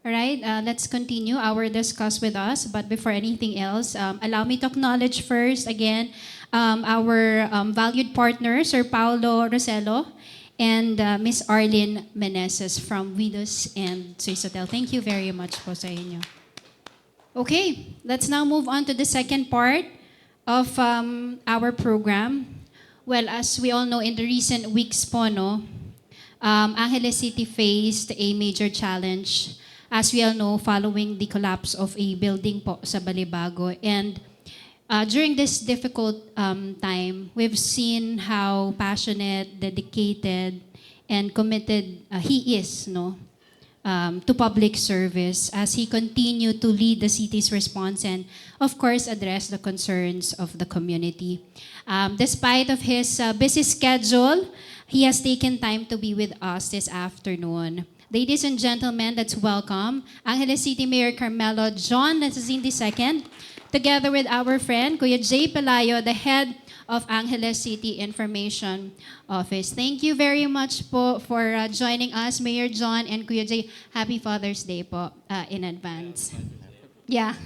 All right, let's continue our discuss with us. But before anything else, allow me to acknowledge first again our valued partner, Sir Paulo Rosello, and Miss Arlene Meneses from Widows and Swissotel. Thank you very much po sa inyo. Okay, let's now move on to the second part of our program. Well, as we all know, in the recent weeks po, no, Angeles City faced a major challenge, as we all know, following the collapse of a building po sa Balibago. And during this difficult time, we've seen how passionate, dedicated, and committed he is, no, to public service as he continued to lead the city's response and, of course, address the concerns of the community. Despite of his busy schedule, he has taken time to be with us this afternoon. Ladies and gentlemen, let's welcome Angeles City Mayor Carmelo John Nasazin II, together with our friend Kuya Jay Pelayo, the head of Angeles City Information Office. Thank you very much po for joining us, Mayor John and Kuya Jay. Happy Father's Day po in advance. Yeah.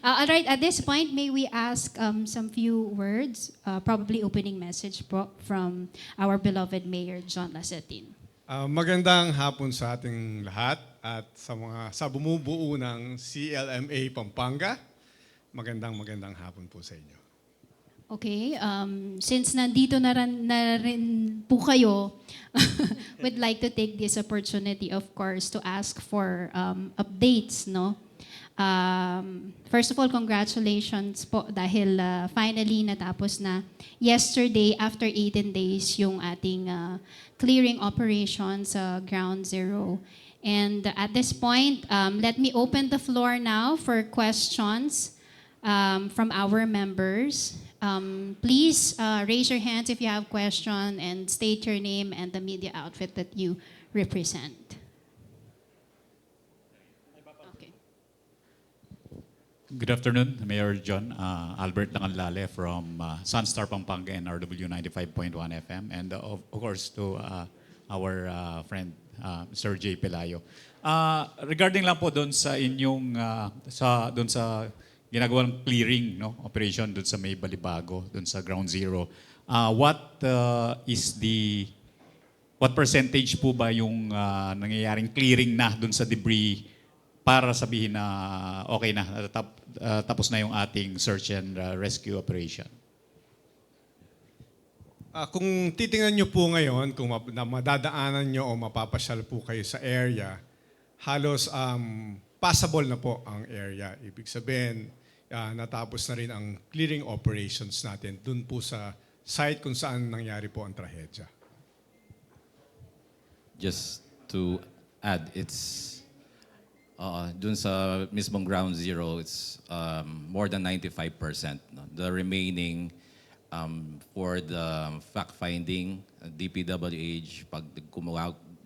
All right, at this point, may we ask some few words, probably opening message po from our beloved Mayor John Lasatin. Magandang hapon sa ating lahat at sa bumubuo ng CLMA Pampanga. Magandang hapon po sa inyo. Okay, since nandito na rin po kayo, we'd like to take this opportunity, of course, to ask for updates, no? First of all, congratulations po dahil finally natapos na yesterday after 18 days yung ating clearing operations sa Ground Zero. And at this point, let me open the floor now for questions from our members. Please raise your hands if you have question and state your name and the media outfit that you represent. Okay. Good afternoon, Mayor John. Albert Langanlale from Sunstar Pampanga and RW 95.1 FM. And of course to our friend Sir Jay Pelayo. Regarding lang po doon sa inyong doon sa ginagawang clearing, no, operation doon sa May Balibago, doon sa Ground Zero. What percentage po ba yung nangyayaring clearing na doon sa debris para sabihin na okay na, tapos na yung ating search and rescue operation? Kung titingnan nyo po ngayon, kung madadaanan nyo o mapapasyal po kayo sa area, halos passable na po ang area. Ibig sabihin, natapos na rin ang clearing operations natin dun po sa site kung saan nangyari po ang trahedya. Just to add, it's dun sa mismong Ground Zero, it's more than 95%. No? The remaining for the fact-finding, DPWH, pag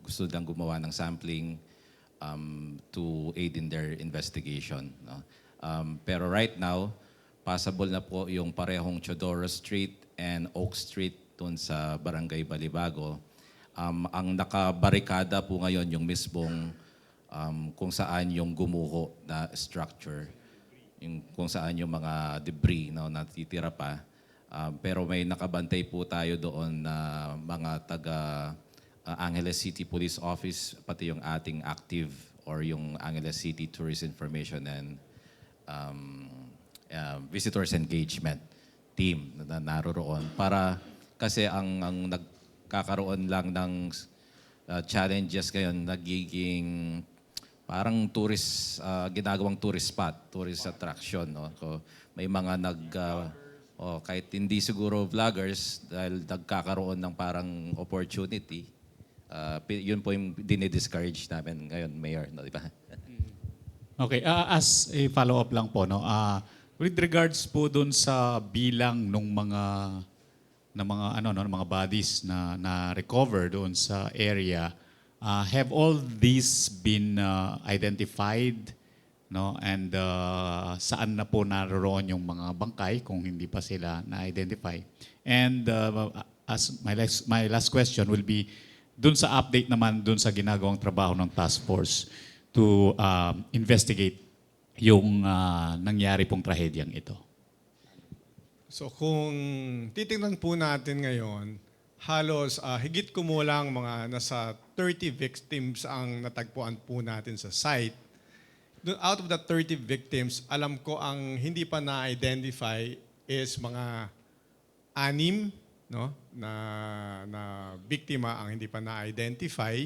gusto lang gumawa ng sampling to aid in their investigation. No? Pero right now, passable na po yung parehong Chodoro Street and Oak Street dun sa Barangay Balibago. Ang nakabarikada po ngayon yung mismong kung saan yung gumuho na structure, yung kung saan yung mga debris na natitira pa. Pero may nakabantay po tayo doon na mga taga Angeles City Police Office, pati yung ating active or yung Angeles City Tourist Information and Visitors Engagement Team na naroroon. Para kasi ang nagkakaroon lang ng challenges ngayon, nagiging parang tourist, ginagawang tourist spot, tourist attraction. No? So, may mga kahit hindi siguro vloggers, dahil nagkakaroon ng parang opportunity, yun po yung dinidiscourage namin ngayon, Mayor. No, di ba? Okay, as a follow-up lang po, no, with regards po doon sa bilang ng mga bodies na recover doon sa area, have all these been identified, no? And saan na po naroon yung mga bangkay kung hindi pa sila na-identify? And as my last question will be doon sa update naman doon sa ginagawang trabaho ng task force. to investigate yung nangyari pong trahedyang ito? So kung titingnan po natin ngayon, halos higit kumulang mga nasa 30 victims ang natagpuan po natin sa site. Out of the 30 victims, alam ko ang hindi pa na-identify is mga 6, no, na biktima ang hindi pa na-identify.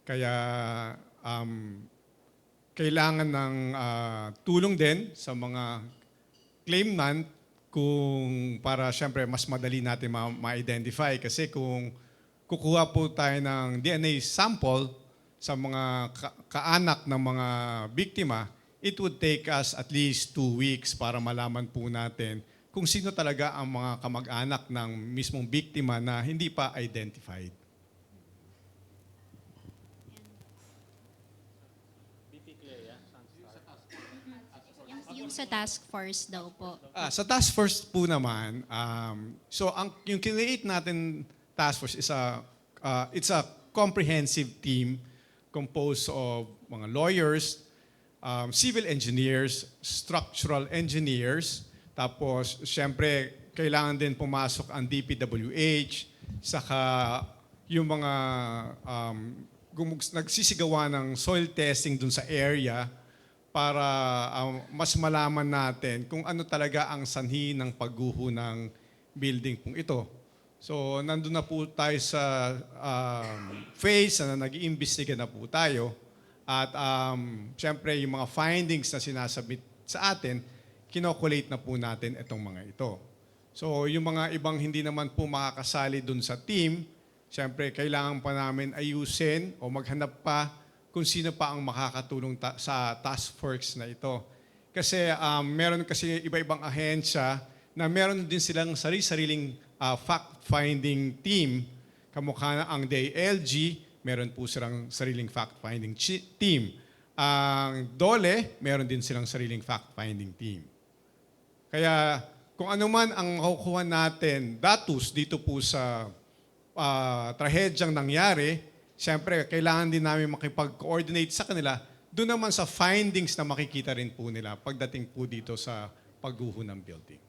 Kaya kailangan ng tulong din sa mga claimant kung para siyempre mas madali natin ma-identify. Kasi kung kukuha po tayo ng DNA sample sa mga kaanak ng mga biktima, it would take us at least 2 weeks para malaman po natin kung sino talaga ang mga kamag-anak ng mismong biktima na hindi pa identified. Yung sa task force daw po. Sa task force po naman, so yung kinreate natin task force is it's a comprehensive team composed of mga lawyers, civil engineers, structural engineers, tapos siyempre kailangan din pumasok ang DPWH, saka yung mga nagsisigawa ng soil testing dun sa area para mas malaman natin kung ano talaga ang sanhi ng pagguho ng building pong ito. So, nandun na po tayo sa phase na nag-iimbestiga na po tayo. At siyempre, yung mga findings na sinasabit sa atin, kinokulate na po natin itong mga ito. So, yung mga ibang hindi naman po makakasali dun sa team, siyempre, kailangan pa namin ayusin o maghanap pa kung sino pa ang makakatulong sa task force na ito. Kasi meron kasi iba-ibang ahensya na meron din silang sarili-sariling fact-finding team. Kamukha na ang DILG, meron po silang sariling fact-finding team. Ang DOLE, meron din silang sariling fact-finding team. Kaya kung ano man ang makukuha natin datos dito po sa trahedyang nangyari, siyempre kailangan din namin makipag-coordinate sa kanila doon naman sa findings na makikita rin po nila pagdating po dito sa pagguho ng building.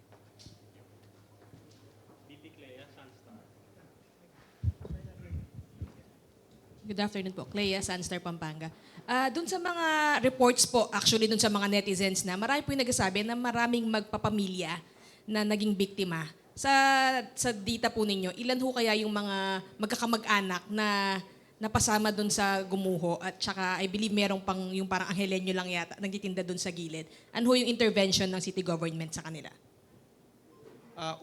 Good afternoon po. Clea, Sunstar, Pampanga. Doon sa mga reports po, actually doon sa mga netizens na marami po yung nagsasabi na maraming magpapamilya na naging biktima. Sa data po ninyo, ilan ho kaya yung mga magkakamag-anak na napasama doon sa gumuho at saka I believe merong pang yung parang anghelenyo lang yata nagtitinda doon sa gilid. Ano ho yung intervention ng city government sa kanila?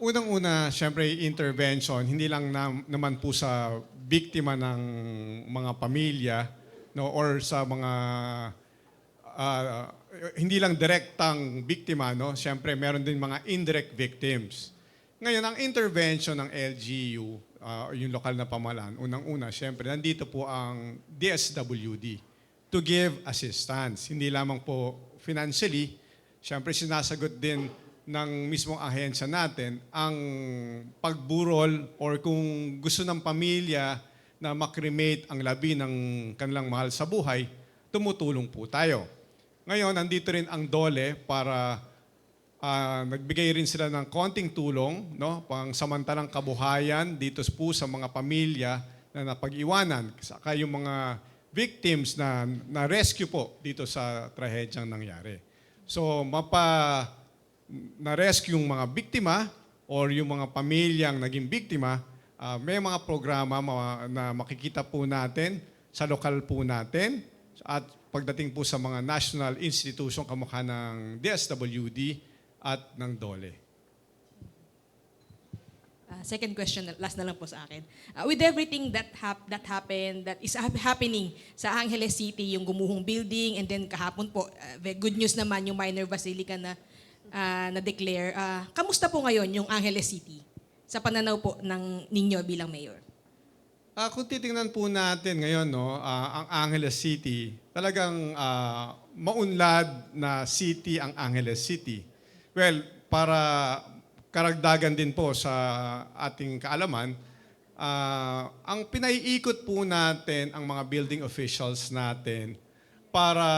Unang-una, siyempre, intervention, hindi lang naman po sa biktima ng mga pamilya, no, or sa mga, hindi lang direktang biktima, no, siyempre, meron din mga indirect victims. Ngayon, ang intervention ng LGU, yung lokal na pamahalaan, unang-una, siyempre, nandito po ang DSWD to give assistance. Hindi lamang po financially, siyempre, sinasagot din ng mismong ahensya natin ang pagburol or kung gusto ng pamilya na makremate ang labi ng kanilang mahal sa buhay, tumutulong po tayo. Ngayon, nandito rin ang DOLE para nagbigay rin sila ng konting tulong, no, pang samantalang kabuhayan dito po sa mga pamilya na napag-iwanan. Saka yung mga victims na rescue po dito sa trahedyang nangyari. So, na-rescue yung mga biktima or yung mga pamilyang naging biktima, may mga programa na makikita po natin sa lokal po natin at pagdating po sa mga national institution kamukha ng DSWD at ng DOLE. Second question, last na lang po sa akin. With everything that happened, that is happening sa Angeles City, yung gumuhong building, and then kahapon po, good news naman yung minor basilica na-declare. Kamusta po ngayon yung Angeles City sa pananaw po ng ninyo bilang mayor? Kung titingnan po natin ngayon, no, ang Angeles City, talagang maunlad na city ang Angeles City. Well, para karagdagan din po sa ating kaalaman, ang pinaiikot po natin ang mga building officials natin para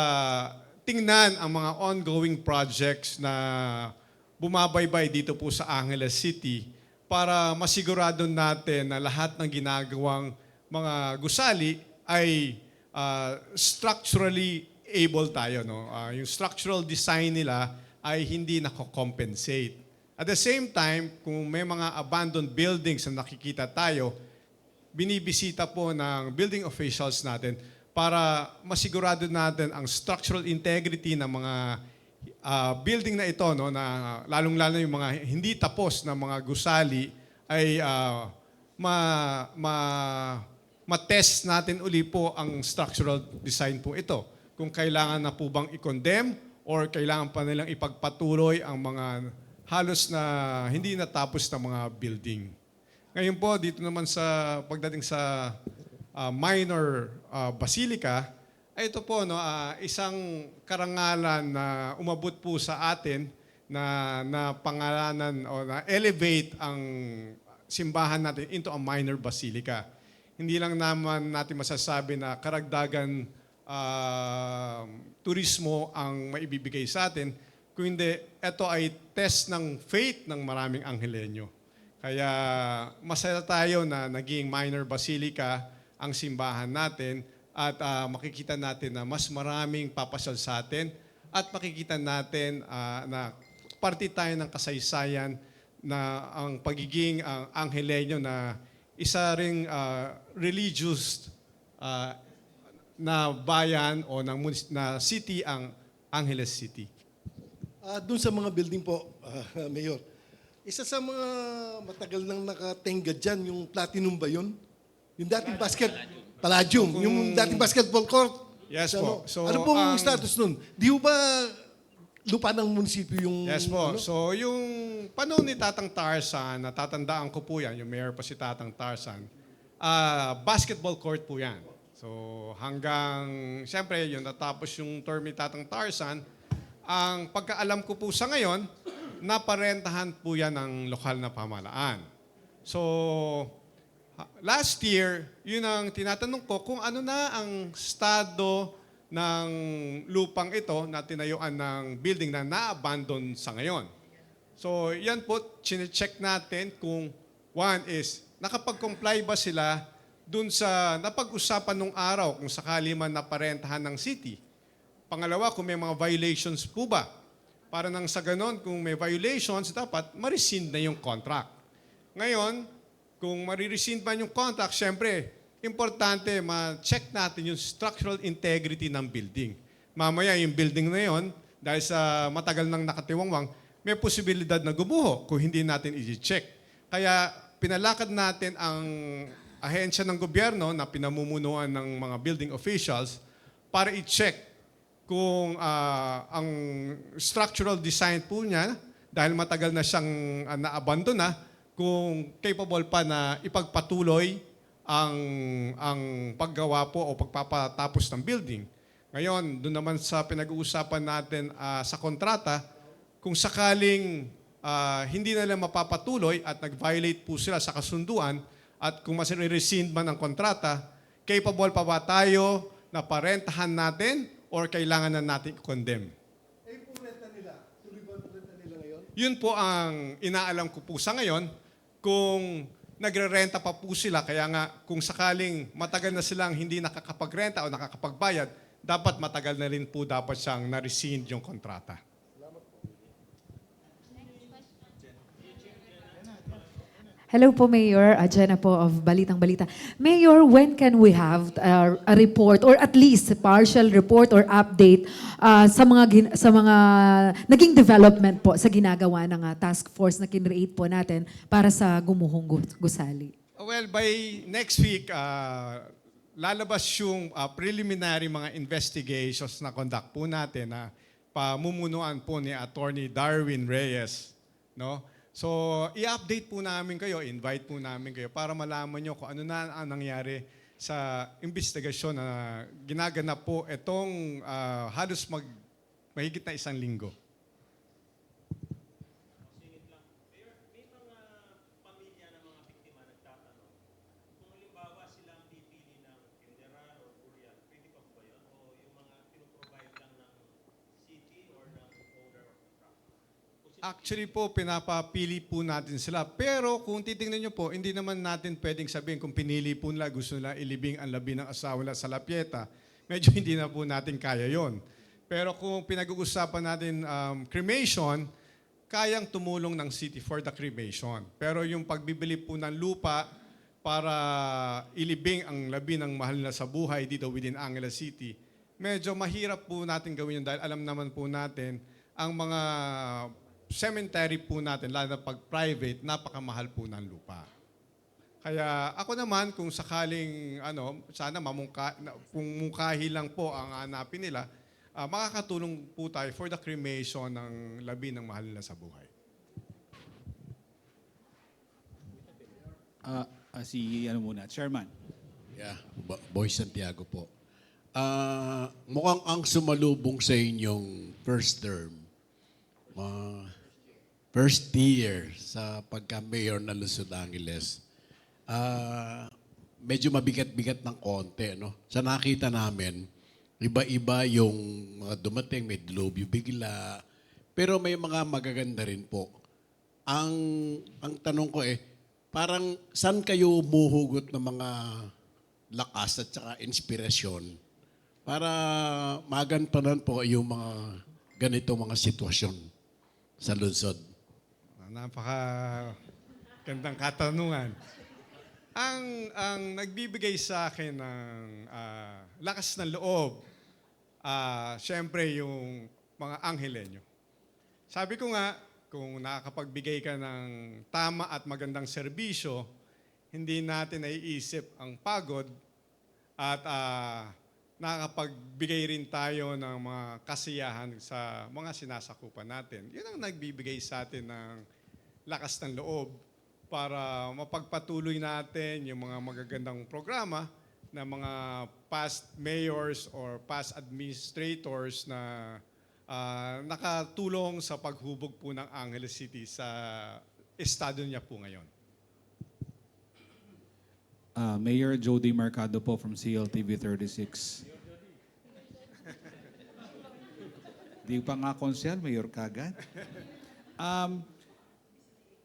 tingnan ang mga ongoing projects na bumabaybay dito po sa Angeles City para masigurado natin na lahat ng ginagawang mga gusali ay structurally able tayo. No? Yung structural design nila ay hindi nako-compensate. At the same time, kung may mga abandoned buildings na nakikita tayo, binibisita po ng building officials natin para masigurado natin ang structural integrity ng mga building na ito, no, na lalong-lalo yung mga hindi tapos na mga gusali ay ma-test natin uli po ang structural design po ito. Kung kailangan na po bang i-condemn or kailangan pa nilang ipagpatuloy ang mga halos na hindi natapos na mga building. Ngayon po, dito naman sa pagdating sa minor basilica, ay ito po, no, isang karangalan na umabot po sa atin na pangalanan o na elevate ang simbahan natin into a minor basilica. Hindi lang naman natin masasabi na karagdagan turismo ang maibibigay sa atin, kundi ito ay test ng faith ng maraming Anghelenyo. Kaya masaya tayo na naging minor basilica ang simbahan natin at makikita natin na mas maraming papasyal sa atin at makikita natin na parte tayo ng kasaysayan na ang pagiging Anghelenyo na isa ring religious na bayan o na city ang Angeles City. Doon sa mga building po, Mayor, isa sa mga matagal nang nakatenga dyan, yung Platinum ba yun? Yung dating Palladium, yung dating basketball court. Yes Ano? po. So, ano pong ang- status nun? Di ba lupa ng munisipyo yung... Yes po. ano? So yung panahon ni Tatang Tarzan, natatandaan ko po yan, yung mayor pa si Tatang Tarzan, basketball court po yan. So hanggang, siyempre, yun natapos yung term ni Tatang Tarzan, ang pagkaalam ko po sa ngayon, naparentahan po yan ng lokal na pamahalaan. So last year, yun ang tinatanong ko kung ano na ang estado ng lupang ito na tinayuan ng building na na-abandon sa ngayon. So yan po, chine-check natin kung one is, nakapag-comply ba sila dun sa napag-usapan nung araw kung sakali man naparentahan ng city. Pangalawa, kung may mga violations po ba? Para nang sa ganon, kung may violations, dapat ma-rescind na yung contract. Ngayon, kung ma-rescind man yung contract, syempre, importante ma-check natin yung structural integrity ng building. Mamaya yung building na yon, dahil sa matagal nang nakatiwangwang, may posibilidad na gumuho kung hindi natin i-check. Kaya pinalakad natin ang ahensya ng gobyerno na pinamumunuan ng mga building officials para i-check kung ang structural design po niya, dahil matagal na siyang na-abandon na, kung capable pa na ipagpatuloy ang paggawa po o pagpapatapos ng building. Ngayon, doon naman sa pinag-uusapan natin sa kontrata, kung sakaling hindi nila mapapatuloy at nag-violate po sila sa kasunduan at kung mas-rescind man ang kontrata, capable pa ba tayo na parentahan natin or kailangan na natin i-condemn? Kung renta nila, tuloy ba ang renta nila ngayon? Yun po ang inaalam ko po sa ngayon kung nagre-renta pa po sila. Kaya nga kung sakaling matagal na silang hindi nakakapagrenta o nakakapagbayad, dapat matagal na rin po dapat siyang na-rescind yung kontrata. Hello po, Mayor. Jenna po of Balitang Balita. Mayor, when can we have a report or at least a partial report or update sa mga naging development po sa ginagawa ng task force na kinreate po natin para sa gumuhong gusali? Well, by next week, lalabas yung preliminary mga investigations na conduct po natin na pamumunuan po ni Attorney Darwin Reyes. No? So, i-update po namin kayo, invite po namin kayo para malaman nyo kung ano na ang nangyari sa investigasyon na ginaganap po itong halos mahigit na 1 linggo. Actually po, pinapapili po natin sila. Pero kung titingnan nyo po, hindi naman natin pwedeng sabihin kung pinili po nila, gusto nila ilibing ang labi ng asawa nila sa Lapieta. Medyo hindi na po natin kaya yon. Pero kung pinag-uusapan natin cremation, kayang tumulong ng city for the cremation. Pero yung pagbibili po ng lupa para ilibing ang labi ng mahal na sa buhay dito within Angeles City, medyo mahirap po natin gawin yun dahil alam naman po natin ang mga cemetery po natin, lalo na pag private, napakamahal po ng lupa. Kaya ako naman, kung sakaling sana kung mungkahi lang po ang hanapin nila, makakatulong po tayo for the cremation ng labi ng mahal nila sa buhay. Chairman. Yeah, Boy Santiago po. Mukhang ang sumalubong sa inyong first term, first year sa pagka-mayor ng Luzon, Angeles, medyo mabigat-bigat ng konti. No? Sa nakita namin, iba-iba yung mga dumating, may dilubyo bigla, pero may mga magaganda rin po. Ang tanong ko parang saan kayo umuhugot ng mga lakas at saka inspirasyon para magantanan po yung mga ganito mga sitwasyon sa lungsod? Napaka gandang katanungan. Ang nagbibigay sa akin ng lakas ng loob, syempre yung mga anghelenyo. Sabi ko nga, kung nakakapagbigay ka ng tama at magandang serbisyo, hindi natin naiisip ang pagod at nakakapagbigay rin tayo ng mga kasiyahan sa mga sinasakupan natin. Yun ang nagbibigay sa atin ng lakas ng loob para mapagpatuloy natin yung mga magagandang programa ng mga past mayors or past administrators na nakatulong sa paghubog po ng Angeles City sa estado niya po ngayon. Mayor Jody Mercado po from CLTV 36. Di pa nga konsyal, Mayor kagad.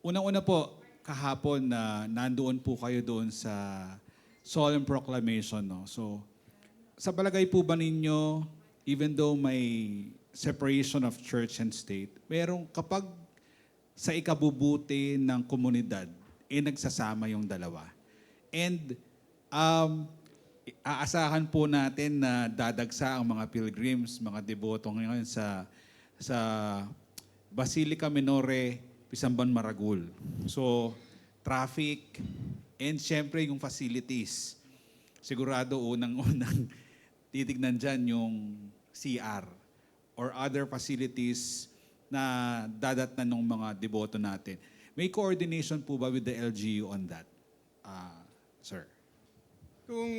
Unang-una po, kahapon na nandoon po kayo doon sa solemn proclamation. No? So, sa palagay po ba ninyo, even though may separation of church and state, merong kapag sa ikabubuti ng komunidad, nagsasama yung dalawa. And aasahan po natin na dadagsa ang mga pilgrims, mga deboto ngayon sa Basilica Minore, Pisamban, Maragul. So, traffic, and syempre yung facilities. Sigurado unang-unang titignan dyan yung CR or other facilities na dadatnan ng mga deboto natin. May coordination po ba with the LGU on that, sir? Kung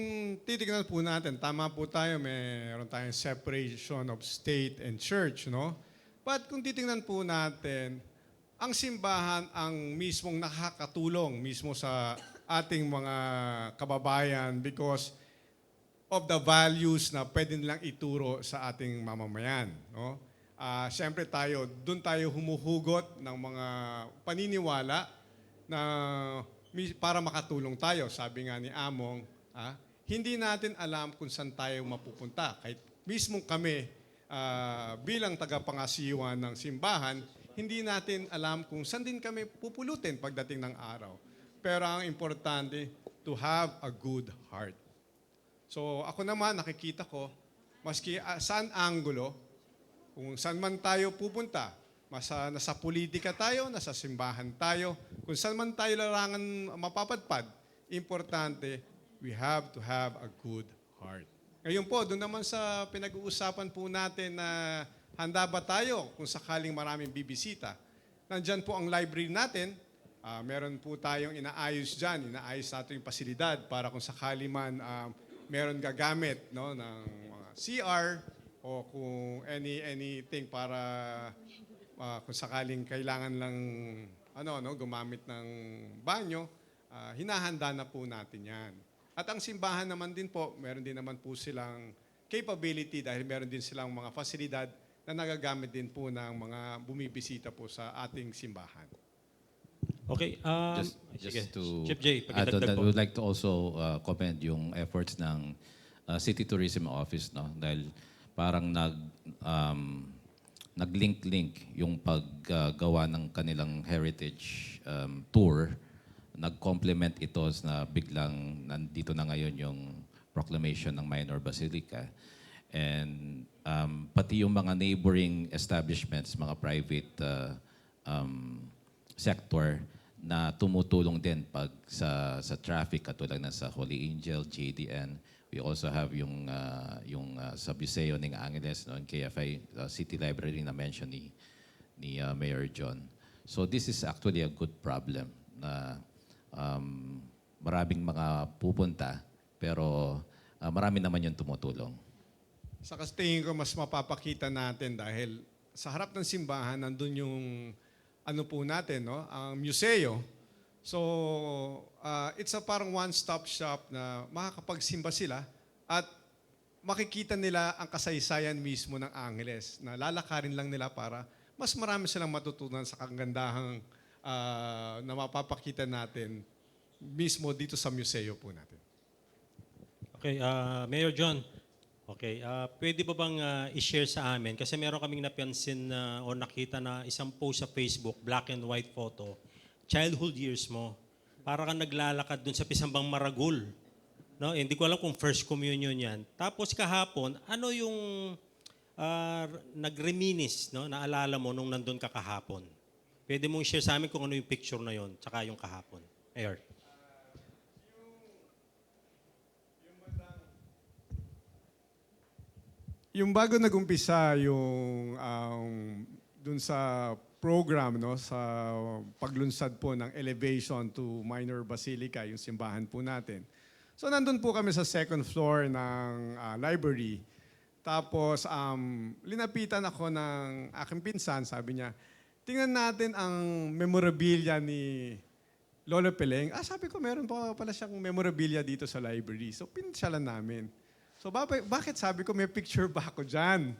titignan po natin, tama po tayo, mayroon tayong separation of state and church, no? But kung titignan po natin, ang simbahan ang mismong nakakatulong mismo sa ating mga kababayan because of the values na pwede nilang ituro sa ating mamamayan. No? Siyempre doon tayo humuhugot ng mga paniniwala na para makatulong tayo. Sabi nga ni Among, hindi natin alam kung saan tayo mapupunta. Kahit mismo kami bilang tagapangasiwa ng simbahan, hindi natin alam kung saan din kami pupulutin pagdating ng araw. Pero ang importante, to have a good heart. So ako naman, nakikita ko, maski saan anggulo, kung saan man tayo pupunta, nasa politika tayo, nasa simbahan tayo, kung saan man tayo larangan mapapadpad, importante, we have to have a good heart. Ngayon po, doon naman sa pinag-uusapan po natin na handa ba tayo kung sakaling maraming bibisita. Nandyan po ang library natin. Meron po tayong inaayos dyan. Inaayos natin yung pasilidad para kung sakali man meron gagamit no, ng mga CR o kung anything para kung sakaling kailangan lang gumamit ng banyo, hinahanda na po natin yan. At ang simbahan naman din po, meron din naman po silang capability dahil meron din silang mga fasilidad na nagagamit din po ng mga bumibisita po sa ating simbahan. Okay. Just sige. to Chip J, add on pagdagdag that, po. we would like to also commend yung efforts ng City Tourism Office, no? Dahil parang nag-link-link yung paggawa ng kanilang heritage tour. Nag-complement ito na biglang nandito na ngayon yung proclamation ng Minor Basilica. And pati yung mga neighboring establishments, mga private sector na tumutulong din pag sa traffic katulad na sa Holy Angel, JDN. We also have yung sa Museo ng Angeles, no, KFI City Library na mention ni Mayor John. So this is actually a good problem na maraming mga pupunta pero marami naman yung tumutulong. Sa tingin ko mas mapapakita natin dahil sa harap ng simbahan nandun yung ano po natin, no, ang museo. So it's a parang one-stop shop na makakapagsimba sila at makikita nila ang kasaysayan mismo ng Angeles na lalakarin lang nila para mas marami silang matutunan sa kagandahang na mapapakita natin mismo dito sa museo po natin. Okay, Mayor John. Okay, pwede ba bang i-share sa amin? Kasi meron kaming napansin na o nakita na isang post sa Facebook, black and white photo, childhood years mo. Para kang naglalakad dun sa Pisambang Maragul. No? Hindi ko alam kung first communion yan. Tapos kahapon, ano yung nag-reminisce, no? Naalala mo nung nandun ka kahapon? Pwede mong share sa amin kung ano yung picture na yon, tsaka yung kahapon. Mayor. Yung bago nag-umpisa yung dun sa program, no, sa paglunsad po ng elevation to Minor Basilica, yung simbahan po natin. So nandun po kami sa second floor ng library. Tapos linapitan ako ng aking pinsan, sabi niya, tingnan natin ang memorabilia ni Lolo Peleng. Sabi ko, meron pa pala siyang memorabilia dito sa library. So pinsyalan namin. So bakit sabi ko may picture ba ako dyan?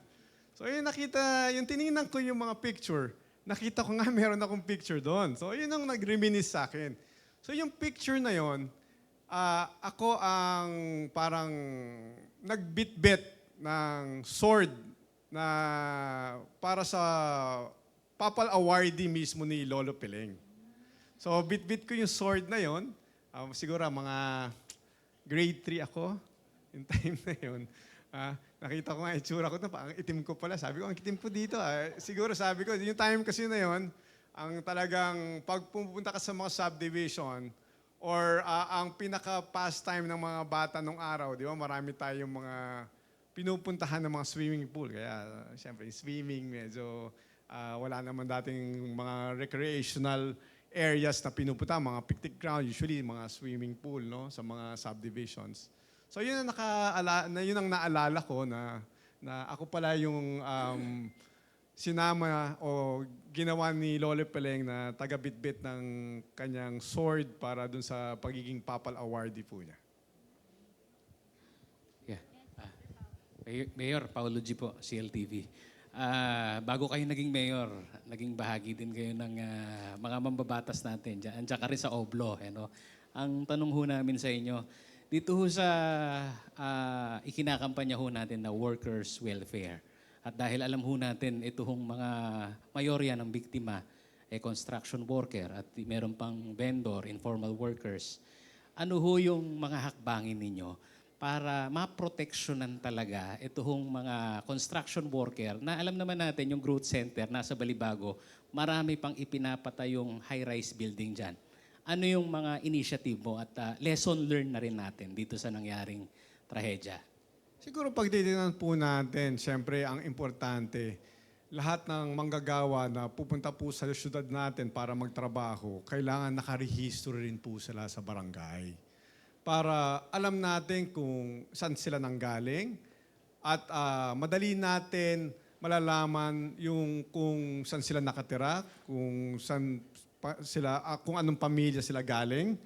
So yun yung tinignan ko yung mga picture, nakita ko nga meron akong picture doon. So yun ang nag-reminisce sa akin. So yung picture na yon, ako ang parang nagbitbit ng sword na para sa papal awardee mismo ni Lolo Peleng. So bitbit ko yung sword na yon, siguro mga grade 3 ako. Yung time na yun, nakita ko nga itsura ko, ang itim ko pala. Sabi ko, ang itim ko dito. Siguro sabi ko, yung time kasi na yun, ang talagang pag pupunta ka sa mga subdivision or ang pinaka-pastime ng mga bata nung araw, di ba, marami tayong mga pinupuntahan ng mga swimming pool. Kaya, siyempre, swimming, medyo wala naman dating mga recreational areas na pinupunta, mga picnic ground, usually mga swimming pool, no, sa mga subdivisions. So yun ang naalala ko na ako pala yung sinama o ginawa ni Lolo Peleng na taga-bitbit ng kanyang sword para dun sa pagiging papal awardee po niya. Yeah. Mayor, Paolo G po, CLTV. Bago kayo naging mayor, naging bahagi din kayo ng mga mambabatas natin dyan. Tsaka rin sa OBLO. No? Ang tanong ho namin sa inyo, dito ho sa ikinakampanya ho natin na workers' welfare. At dahil alam ho natin ito hong mga mayorya ng biktima, construction worker at meron pang vendor, informal workers, ano ho yung mga hakbangin ninyo para maproteksyonan talaga ito hong mga construction worker na alam naman natin yung growth center nasa Balibago, marami pang ipinapatay yung high-rise building dyan. Ano yung mga initiative mo at lesson learned na rin natin dito sa nangyaring trahedya? Siguro pag titignan po natin, siyempre ang importante, lahat ng manggagawa na pupunta po sa syudad natin para magtrabaho, kailangan nakarehistro rin po sila sa barangay. Para alam natin kung saan sila nanggaling at madali natin malalaman yung kung saan sila nakatira, kung saan kung anong pamilya sila galing.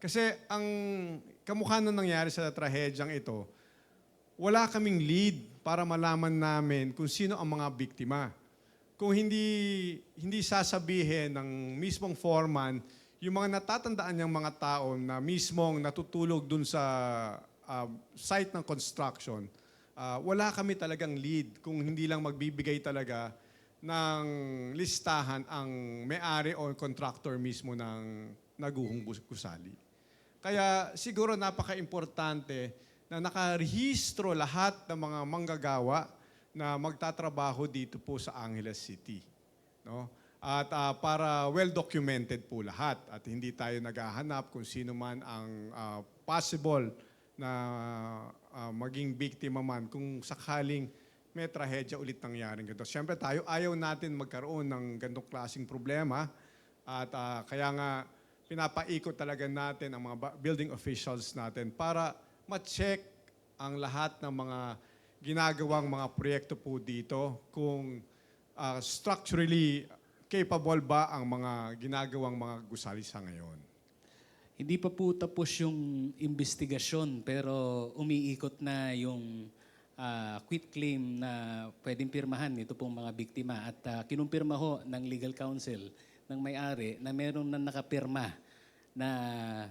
Kasi ang kamukha na nangyari sa trahedyang ito, wala kaming lead para malaman namin kung sino ang mga biktima. Kung hindi sasabihin ng mismong foreman yung mga natatandaan niyang mga tao na mismong natutulog dun sa site ng construction, wala kami talagang lead kung hindi lang magbibigay talaga ng listahan ang may-ari o contractor mismo ng naguhong gusali. Kaya siguro napaka-importante na nakarehistro lahat ng mga manggagawa na magtatrabaho dito po sa Angeles City. No? At para well-documented po lahat at hindi tayo naghahanap kung sino man ang possible na maging biktima man kung sakaling may trahedya ulit nangyaring ganito. Siyempre tayo ayaw natin magkaroon ng ganitong klaseng problema at kaya nga pinapaikot talaga natin ang mga building officials natin para ma-check ang lahat ng mga ginagawang mga proyekto po dito kung structurally capable ba ang mga ginagawang mga gusali sa ngayon. Hindi pa po tapos yung investigasyon pero umiikot na yung quitclaim na pwedeng pirmahan ito pong mga biktima at kinumpirma ho ng legal counsel ng may-ari na meron na nakapirma na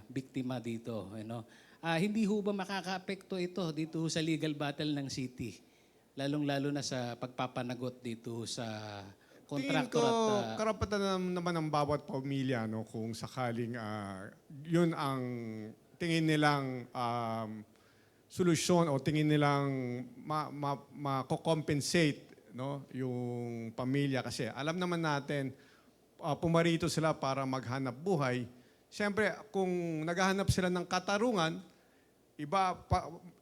biktima dito. Hindi ho ba makakaapekto ito dito sa legal battle ng city? Lalong-lalo na sa pagpapanagot dito sa Tingin contractor ko, at karapatan naman ng bawat pamilya kung sakaling yun ang tingin nilang solusyon o tingin nilang mako-compensate yung pamilya. Kasi alam naman natin, pumarito sila para maghanap buhay. Siyempre, kung naghahanap sila ng katarungan,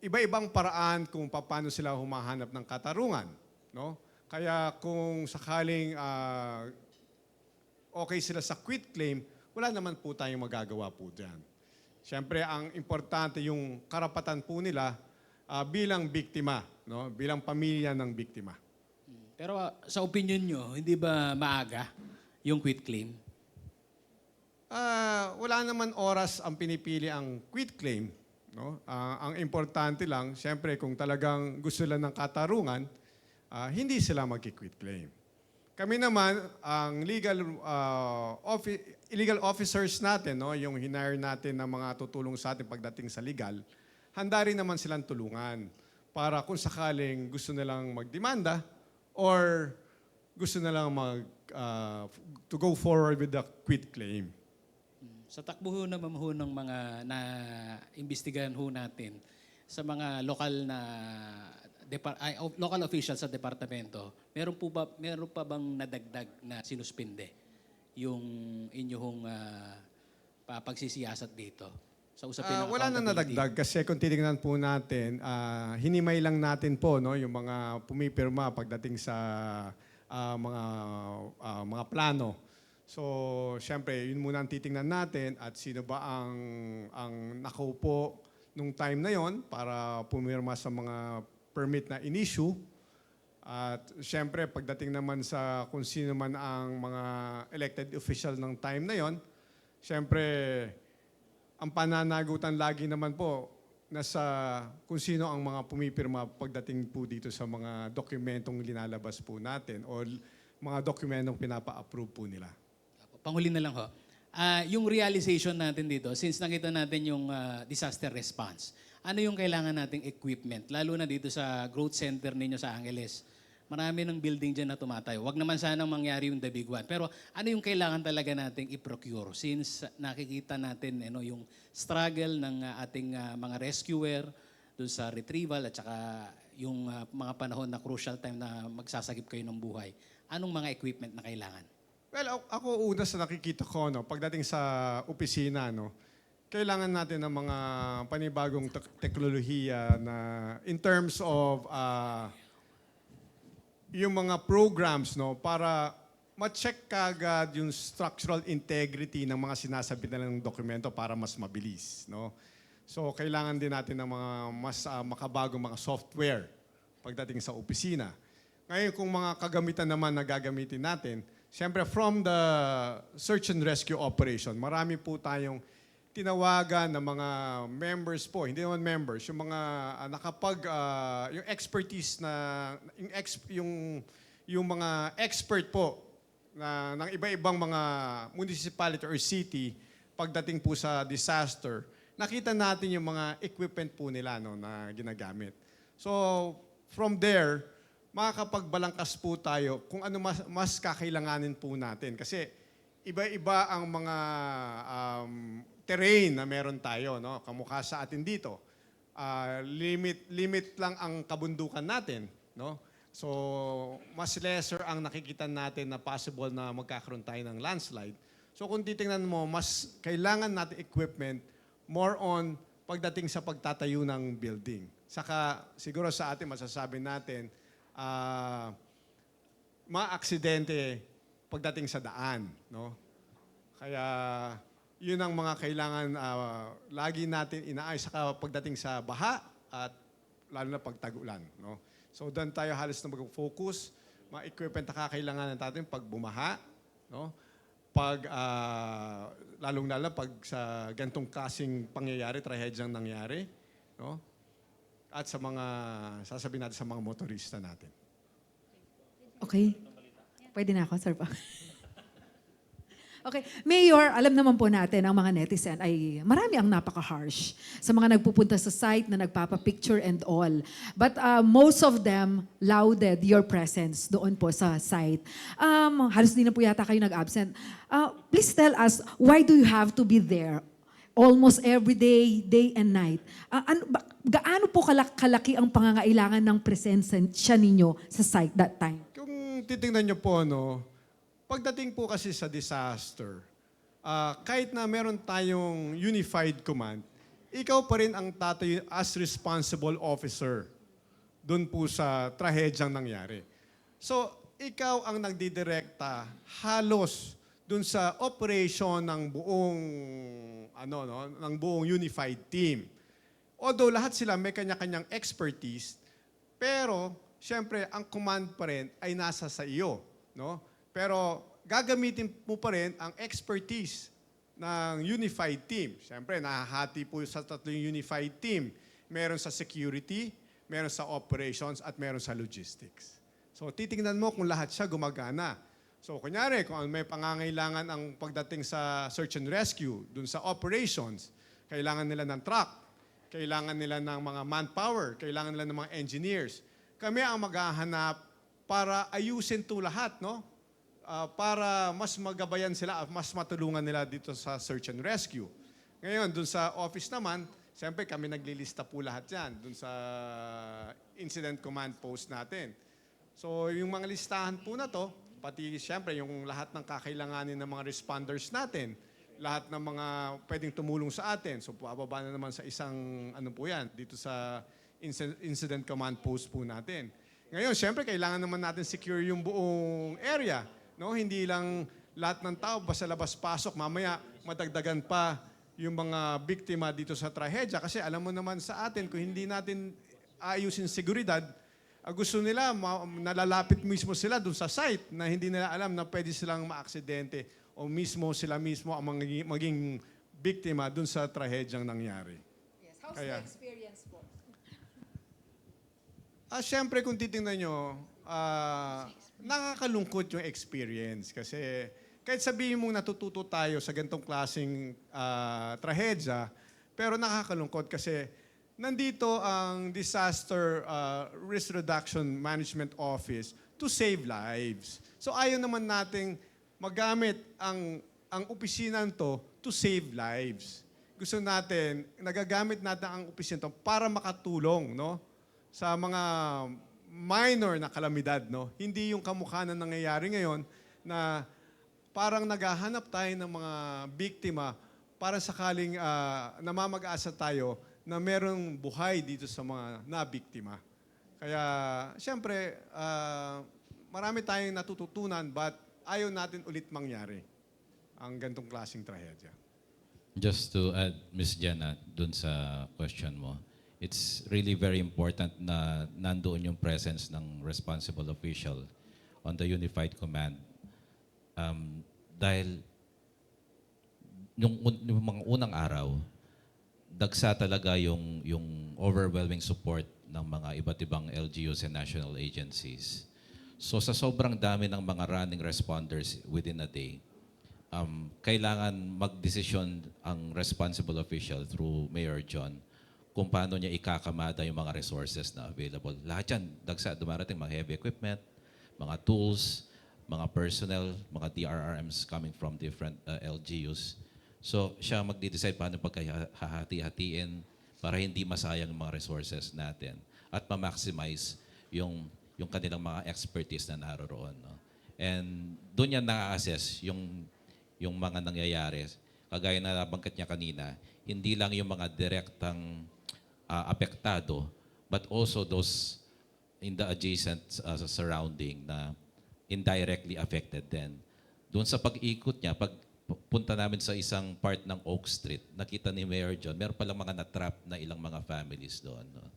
iba-ibang paraan kung paano sila humahanap ng katarungan. No? Kaya kung sakaling okay sila sa quitclaim, wala naman po tayong magagawa po dyan. Siyempre, ang importante yung karapatan po nila bilang biktima, bilang pamilya ng biktima. Pero sa opinion nyo, hindi ba maaga yung quitclaim? Wala naman oras ang pinipili ang quitclaim. Ang importante lang, siyempre kung talagang gusto nila ng katarungan, hindi sila mag-quit claim. Kami naman, ang illegal officers natin, yung hinire natin na mga tutulong sa atin pagdating sa legal, handa rin naman silang tulungan para kung sakaling gusto nilang magdemanda or gusto nilang to go forward with the quit claim. Sa takbo ho naman ho ng mga na-imbestigahan ho natin sa mga lokal na local officials sa departamento, meron pa bang nadagdag na sinuspinde yung inyong pagsisiyasat dito? Sa usapin ng Wala na accountability? nadagdag kasi kung titignan po natin, hinimay lang natin po yung mga pumipirma pagdating sa mga plano. So, siyempre, yun muna ang titingnan natin at sino ba ang nakaupo nung time na yon para pumirma sa mga permit na in-issue. At siyempre, pagdating naman sa kung sino man ang mga elected official ng time na yon, siyempre, ang pananagutan lagi naman po nasa kung sino ang mga pumipirma pagdating po dito sa mga dokumentong linalabas po natin o mga dokumentong pinapa-approve po nila. Panghuli na lang ho. Yung realization natin dito, since nakita natin yung disaster response, ano yung kailangan nating equipment? Lalo na dito sa growth center ninyo sa Angeles. Marami ng building dyan na tumatayo. Huwag naman sanang mangyari yung the big one. Pero ano yung kailangan talaga nating i-procure? Since nakikita natin yung struggle ng ating mga rescuer doon sa retrieval at saka yung mga panahon na crucial time na magsasagip kayo ng buhay. Anong mga equipment na kailangan? Well, ako una sa nakikita ko, pagdating sa opisina, kailangan natin ng mga panibagong teknolohiya na in terms of yung mga programs para ma-check kagad yung structural integrity ng mga sinasabi nilang dokumento para mas mabilis. So, kailangan din natin ng mga mas makabagong mga software pagdating sa opisina. Ngayon, kung mga kagamitan naman na gagamitin natin, siyempre from the search and rescue operation, marami po tayong tinawagan ng mga members po, hindi naman members, yung mga yung expertise na yung mga expert po ng iba-ibang mga municipality or city pagdating po sa disaster, nakita natin yung mga equipment po nila no, na ginagamit. So, from there, makakapagbalangkas po tayo kung ano mas kakailanganin po natin. Kasi iba-iba ang mga terrain na meron tayo, no? Kamukha sa atin dito. Limit lang ang kabundukan natin, no? So, mas lesser ang nakikita natin na possible na magkakaroon tayo ng landslide. So, kung titingnan mo, mas kailangan natin equipment more on pagdating sa pagtatayo ng building. Saka, siguro sa atin, masasabi natin, ma-aksidente pagdating sa daan, no? Kaya, yun ang mga kailangan lagi natin inaayos saka pagdating sa baha at lalo na pagtag-ulan, no? So doon tayo halos na mag-focus, mga equipment na kakailangan natin pag bumaha, no? Pag lalong-lalo pag sa gantong klaseng pangyayari, trahedyang nangyari, no? At sa mga sasabihin natin sa mga motorista natin. Okay. Pwede na ako, sir pa. Okay. Mayor, alam naman po natin ang mga netizen ay marami ang napaka-harsh sa mga nagpupunta sa site na nagpapa-picture and all. But most of them lauded your presence doon po sa site. Halos di na po yata kayo nag-absent. Please tell us, why do you have to be there almost every day, day and night? Gaano po kalaki ang pangangailangan ng presensya ninyo sa site that time? Kung titingnan nyo po, no, pagdating po kasi sa disaster, kahit na meron tayong unified command, ikaw pa rin ang tatayo as responsible officer doon po sa trahedyang nangyari. So, ikaw ang nagdidirekta halos doon sa operation ng buong unified team. Although lahat sila may kanya-kanyang expertise, pero siyempre ang command pa rin ay nasa sa iyo, no? Pero gagamitin mo pa rin ang expertise ng unified team. Siyempre, nahahati po sa tatlong unified team. Meron sa security, meron sa operations, at meron sa logistics. So, titingnan mo kung lahat siya gumagana. So, kunyari, kung may pangangailangan ang pagdating sa search and rescue, dun sa operations, kailangan nila ng truck, kailangan nila ng mga manpower, kailangan nila ng mga engineers. Kami ang maghahanap para ayusin ito lahat, no? Para mas magabayan sila, mas matulungan nila dito sa search and rescue. Ngayon, dun sa office naman, siyempre kami naglilista po lahat yan dun sa incident command post natin. So, yung mga listahan po na to, pati siyempre yung lahat ng kakailanganin ng mga responders natin, lahat ng mga pwedeng tumulong sa atin. So, bababa na naman sa isang, po yan, dito sa incident command post po natin. Ngayon, siyempre, kailangan naman natin secure yung buong area. No, hindi lang lahat ng tao basta labas-pasok. Mamaya madagdagan pa yung mga biktima dito sa trahedya. Kasi alam mo naman sa atin, kung hindi natin ayusin seguridad, gusto nila, nalalapit mismo sila dun sa site na hindi nila alam na pwede silang maaksidente o sila mismo ang maging biktima dun sa trahedyang nangyari. Yes. How's the experience po? Siyempre, kung titingnan nyo, nakakalungkot yung experience kasi kahit sabihin mong natututo tayo sa ganitong klaseng trahedya, pero nakakalungkot kasi nandito ang Disaster Risk Reduction Management Office to save lives. So ayaw naman nating magamit ang opisina to save lives. Gusto natin, nagagamit natin ang opisina para makatulong, no, sa mga minor na kalamidad, no? Hindi yung kamukha na nangyayari ngayon na parang naghahanap tayo ng mga biktima para sakaling namamag-asa tayo na merong buhay dito sa mga nabiktima. Kaya, siyempre, marami tayong natututunan but ayaw natin ulit mangyari ang gantong klaseng trahedya. Just to add, Ms. Jenna, dun sa question mo, it's really very important na nandoon yung presence ng responsible official on the Unified Command. Dahil yung mga unang araw, dagsa talaga yung overwhelming support ng mga iba't ibang LGUs and national agencies. So sa sobrang dami ng mga running responders within a day, kailangan magdesisyon ang responsible official through Mayor John kung paano niya ikakamada yung mga resources na available. Lahat yan, dagsa, dumarating mga heavy equipment, mga tools, mga personnel, mga DRRMs coming from different LGUs. So siya magde-decide paano pagkahati-hatiin para hindi masayang yung mga resources natin at ma-maximize yung kanilang mga expertise na naroroon. No? And doon yan na-assess yung mga nangyayari. Kagaya na nabanggit niya kanina, hindi lang yung mga direktang apektado, but also those in the adjacent surrounding na indirectly affected din. Doon sa pag-ikot niya, pag punta namin sa isang part ng Oak Street, nakita ni Mayor John, meron palang mga na-trap na ilang mga families doon, no?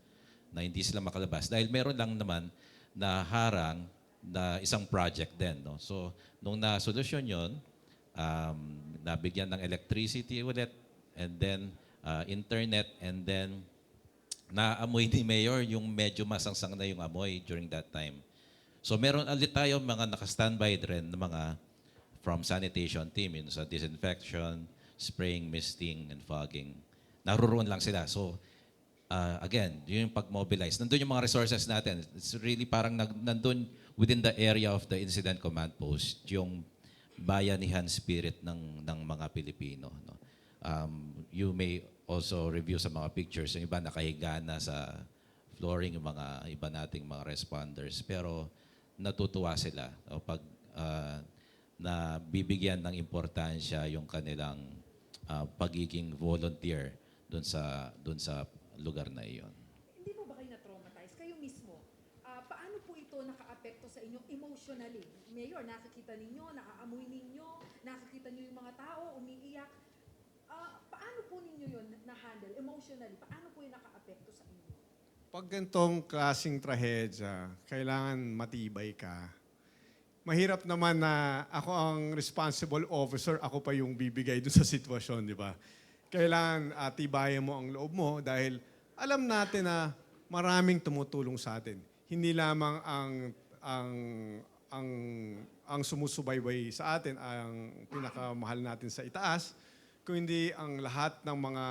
Na hindi sila makalabas. Dahil meron lang naman na harang na isang project din. No? So, nung na-solusyon yun, nabigyan ng electricity ulit, and then internet, and then naamoy ni Mayor yung medyo masangsang na yung amoy during that time. So meron ulit tayo mga naka-standby rin na mga from sanitation team yun, sa disinfection, spraying, misting, and fogging. Naroon lang sila. So again, yun yung pag-mobilize. Nandun yung mga resources natin. It's really parang nandun within the area of the incident command post, yung bayanihan spirit ng mga Pilipino. No? You may also review sa mga pictures. Yung iba nakahiga na sa flooring, yung mga iba nating mga responders. Pero natutuwa sila pag na bibigyan ng importansya yung kanilang pagiging volunteer doon sa lugar na iyon. Hindi po ba kayo na-traumatize? Kayo mismo, paano po ito naka-apekto sa inyo emotionally? Mayor, nakikita ninyo, naaamoy ninyo, nakikita niyo yung mga tao, umiiyak. Paano po ninyo yun na-handle emotionally? Paano po yung naka-apekto sa inyo? Pag ganitong klaseng trahedya, kailangan matibay ka. Mahirap naman na ako ang responsible officer, ako pa yung bibigay dun sa sitwasyon, di ba? Kailangan tibayan mo ang loob mo dahil alam natin na maraming tumutulong sa atin. Hindi lamang ang sumusubaybay sa atin, ang pinakamahal natin sa itaas, kundi ang lahat ng mga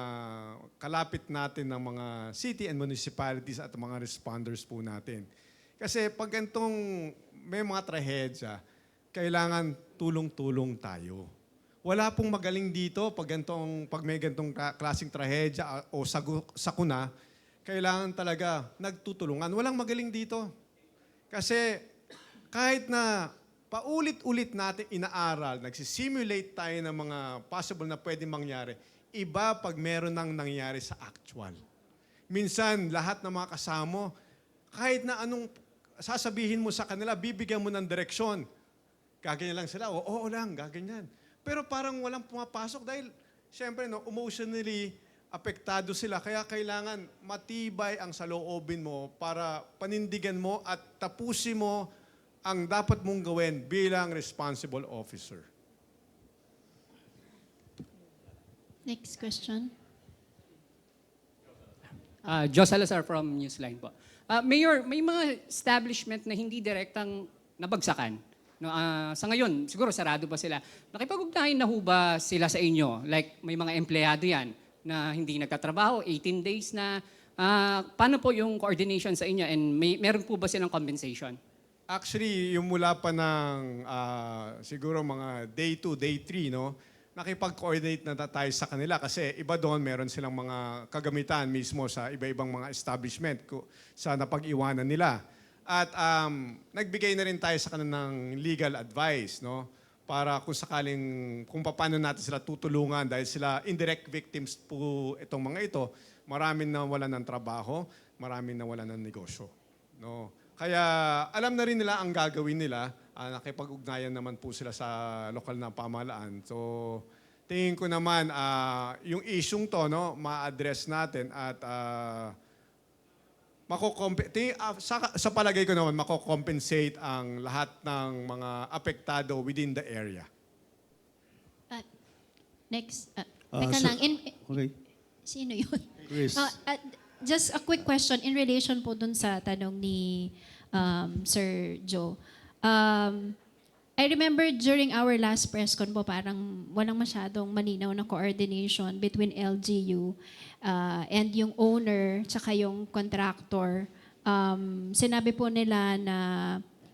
kalapit natin ng mga city and municipalities at mga responders po natin. Kasi pag ganitong may mga trahedya, kailangan tulong-tulong tayo. Wala pong magaling dito pag may ganitong klaseng trahedya o sakuna, kailangan talaga nagtutulungan. Walang magaling dito. Kasi kahit na paulit-ulit natin inaaral, nagsisimulate tayo ng mga possible na pwedeng mangyari, iba pag meron nang nangyari sa actual. Minsan, lahat ng mga kasamo, kahit na anong sasabihin mo sa kanila, bibigyan mo ng direksyon. Gaganyan lang sila, oo lang, gaganyan. Pero parang walang pumapasok dahil, syempre, emotionally apektado sila. Kaya kailangan matibay ang saloobin mo para panindigan mo at tapusin mo ang dapat mong gawin bilang responsible officer. Next question. Joe Salazar from Newsline po. Mayor, may mga establishment na hindi direktang nabagsakan. No, sa ngayon, siguro sarado pa sila. Nakipag-ugnayan na ho ba sila sa inyo? Like may mga empleyado yan na hindi nagkatrabaho, 18 days na. Paano po yung coordination sa inyo and meron po ba silang compensation? Actually, yung mula pa ng siguro mga day 2, day 3, no? Nakipag-coordinate na tayo sa kanila kasi iba doon meron silang mga kagamitan mismo sa iba-ibang mga establishment sa napag-iwanan nila. At nagbigay na rin tayo sa kanila ng legal advice, no? Para kung sakaling, kung paano natin sila tutulungan dahil sila indirect victims po itong mga ito, maraming nawalan ng trabaho, maraming nawalan ng negosyo. No? Kaya alam na rin nila ang gagawin nila. Nakipag-ugnayan naman po sila sa lokal na pamahalaan. So tingin ko naman yung isyung to, no, ma-address natin at sa palagay ko naman, mako-compensate ang lahat ng mga apektado within the area. Next. Teka lang. Okay. Sino yun? Chris. Just a quick question in relation po dun sa tanong ni Sir Joe. I remember during our last press con po, parang walang masyadong malinaw na coordination between LGU and yung owner tsaka yung contractor. Sinabi po nila na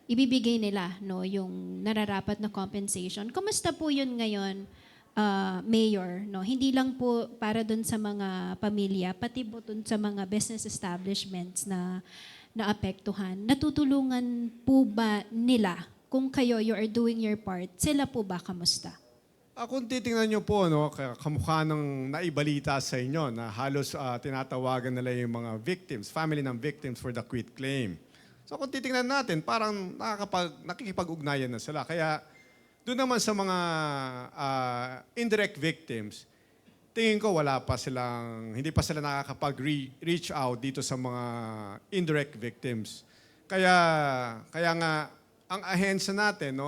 ibibigay nila yung nararapat na compensation. Kumusta po yun ngayon, Mayor? Hindi lang po para dun sa mga pamilya, pati po dun sa mga business establishments na naapektuhan. Natutulungan po ba nila? Kung kayo, you are doing your part, sila po ba kamusta? Kung titingnan nyo po, kamukha ng naibalita sa inyo na halos tinatawagan nila yung mga victims, family ng victims for the quit claim. So kung titingnan natin, parang nakikipag-ugnayan na sila. Kaya doon naman sa mga indirect victims, tingin ko hindi pa sila nakakapag-reach out dito sa mga indirect victims. Kaya nga, ang ahensya natin,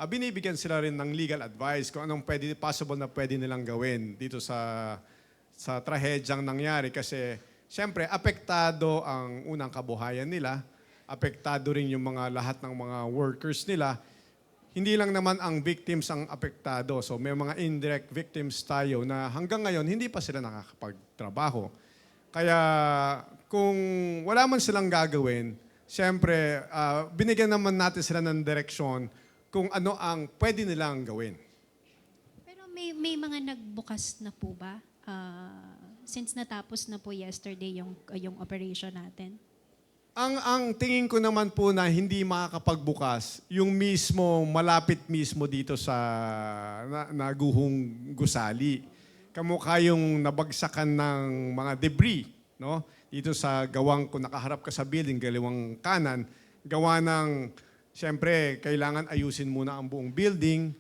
binibigyan sila rin ng legal advice kung anong possible na pwede nilang gawin dito sa trahedyang nangyari. Kasi, siyempre, apektado ang unang kabuhayan nila, apektado rin yung lahat ng mga workers nila. Hindi lang naman ang victims ang apektado. So, may mga indirect victims tayo na hanggang ngayon, hindi pa sila nakakapagtrabaho. Kaya, kung wala man silang gagawin, siyempre, binigyan naman natin sila ng direksyon kung ano ang pwede nilang gawin. Pero may mga nagbukas na po ba? Since natapos na po yesterday yung operation natin? Ang tingin ko naman po na hindi makakapagbukas, yung malapit mismo dito sa Naguhong Gusali. Kamukha yung nabagsakan ng mga debris, dito sa gawang, kung nakaharap ka sa building, galiwang kanan, gawa ng, siyempre, kailangan ayusin muna ang buong building.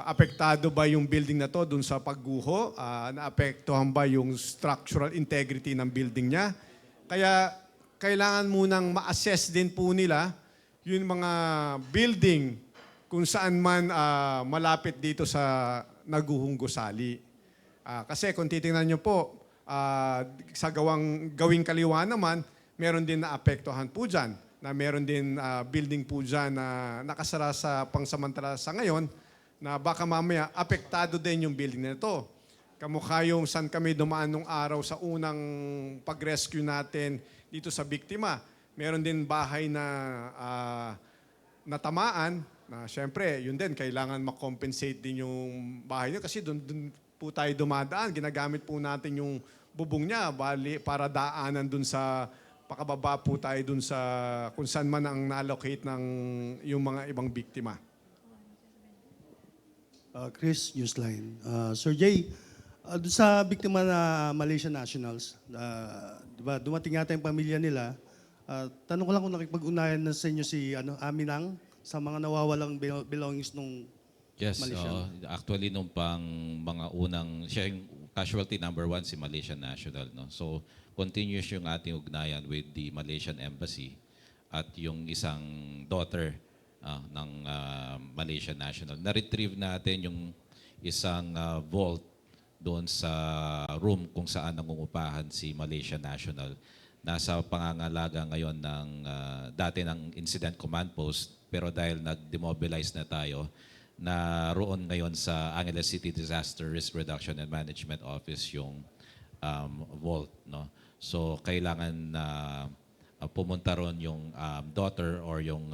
Apektado ba yung building na to dun sa pagguho? Naapektuhan ba yung structural integrity ng building niya? Kaya, kailangan munang ma-assess din po nila yung mga building kung saan man malapit dito sa Naguhong Gusali. Kasi kung titingnan nyo po, sa gawing kaliwa naman, meron din na apektuhan po dyan, na meron din building po dyan na nakasara sa pangsamantala sa ngayon, na baka mamaya apektado din yung building na ito. Kamukha yung saan kami dumaan nung araw sa unang pag-rescue natin dito sa biktima. Meron din bahay na natamaan, na syempre, yun din, kailangan makompensate din yung bahay niyo kasi doon po tayo dumadaan. Ginagamit po natin yung bubong niya para daanan dun sa pakababa po tayo dun sa kung saan man ang na-allocate ng yung mga ibang biktima. Chris, Newsline. Sir Jay, doon sa biktima na Malaysian nationals, diba, dumating yata yung pamilya nila. Tanong ko lang kung nakipag-unayan na sa inyo si Aminang sa mga nawawalang belongings nung Yes, Malaysian. actually nung mga unang, siya yung casualty number 1 si Malaysian National. So, continuous yung ating ugnayan with the Malaysian Embassy at yung isang daughter ng Malaysian National. Na-retrieve natin yung isang vault doon sa room kung saan nangungupahan si Malaysian National. Nasa pangangalaga ngayon ng dati ng Incident Command Post, pero dahil nag-demobilize na tayo, na roon ngayon sa Angeles City Disaster Risk Reduction and Management Office yung vault. So kailangan na pumunta ron yung daughter or yung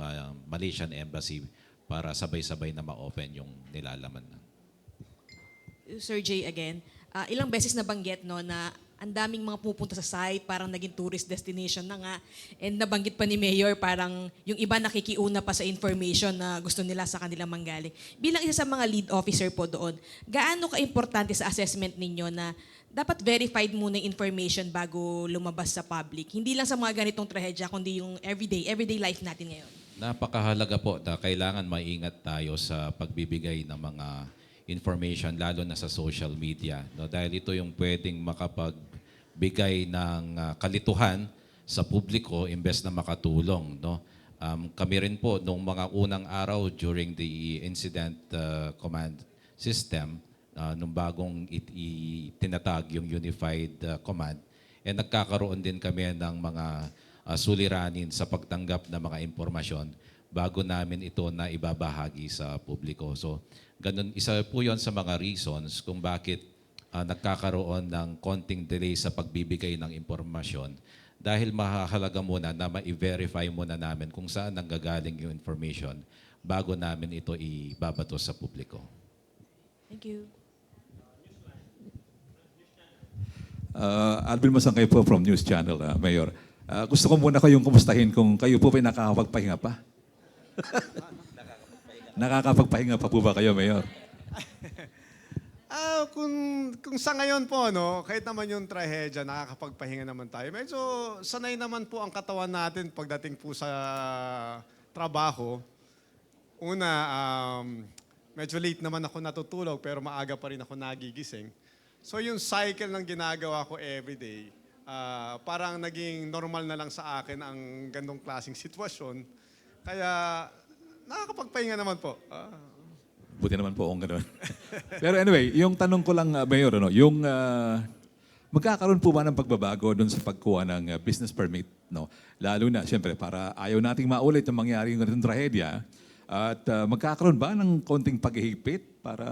Malaysian Embassy para sabay-sabay na ma-open yung nilalaman. Sir Jay again, ilang beses nabanggit na ang daming mga pupunta sa site, parang naging tourist destination na nga. And nabanggit pa ni Mayor, parang yung iba nakikiuna pa sa information na gusto nila sa kanilang manggaling. Bilang isa sa mga lead officer po doon, gaano ka-importante sa assessment ninyo na dapat verified muna yung information bago lumabas sa public? Hindi lang sa mga ganitong trahedya, kundi yung everyday life natin ngayon. Napakahalaga po na kailangan maingat tayo sa pagbibigay ng mga information, lalo na sa social media. Dahil ito yung pwedeng makapagbigay ng kalituhan sa publiko imbes na makatulong. Kami rin po, nung mga unang araw during the incident command system, nung bagong tinatag yung Unified Command. Nagkakaroon din kami ng mga suliranin sa pagtanggap ng mga impormasyon bago namin ito na ibabahagi sa publiko. So, ganun, isa po yon sa mga reasons kung bakit nagkakaroon ng konting delay sa pagbibigay ng impormasyon dahil mahalaga muna na ma-verify muna namin kung saan nanggagaling yung information bago namin ito ibabato sa publiko. Thank you. Alvin Masangkay po from News Channel, Mayor. Gusto ko muna kayong kumustahin kung kayo po ba nakakapagpahinga pa? Nakakapagpahinga pa po ba kayo, Mayor? Kung sa ngayon po, no, kahit naman yung trahedya, nakakapagpahinga naman tayo. Medyo sanay naman po ang katawan natin pagdating po sa trabaho. Una, medyo late naman ako natutulog pero maaga pa rin ako nagigising. So yung cycle ng ginagawa ko everyday, parang naging normal na lang sa akin ang gandong klaseng sitwasyon. Kaya nakakapagpahinga naman po. Buti naman po kung gano'n. Pero anyway, yung tanong ko lang, Mayor, yung magkakaroon po ba ng pagbabago doon sa pagkuha ng business permit? No? Lalo na, siyempre, para ayaw nating maulit yung mangyari yung ganitong trahedya. At magkakaroon ba ng konting paghihigpit para...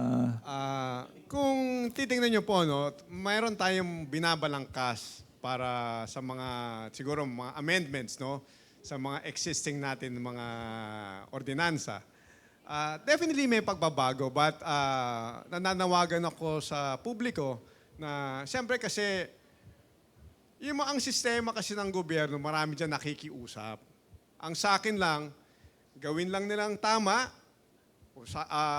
Kung titingnan nyo po, no, mayroon tayong binabalangkas para sa mga, siguro, mga amendments, no, sa mga existing natin mga ordinansa. Definitely may pagbabago, but nananawagan ako sa publiko na siyempre kasi ang sistema kasi ng gobyerno, marami dyan nakikiusap. Ang sa akin lang, gawin lang nilang tama,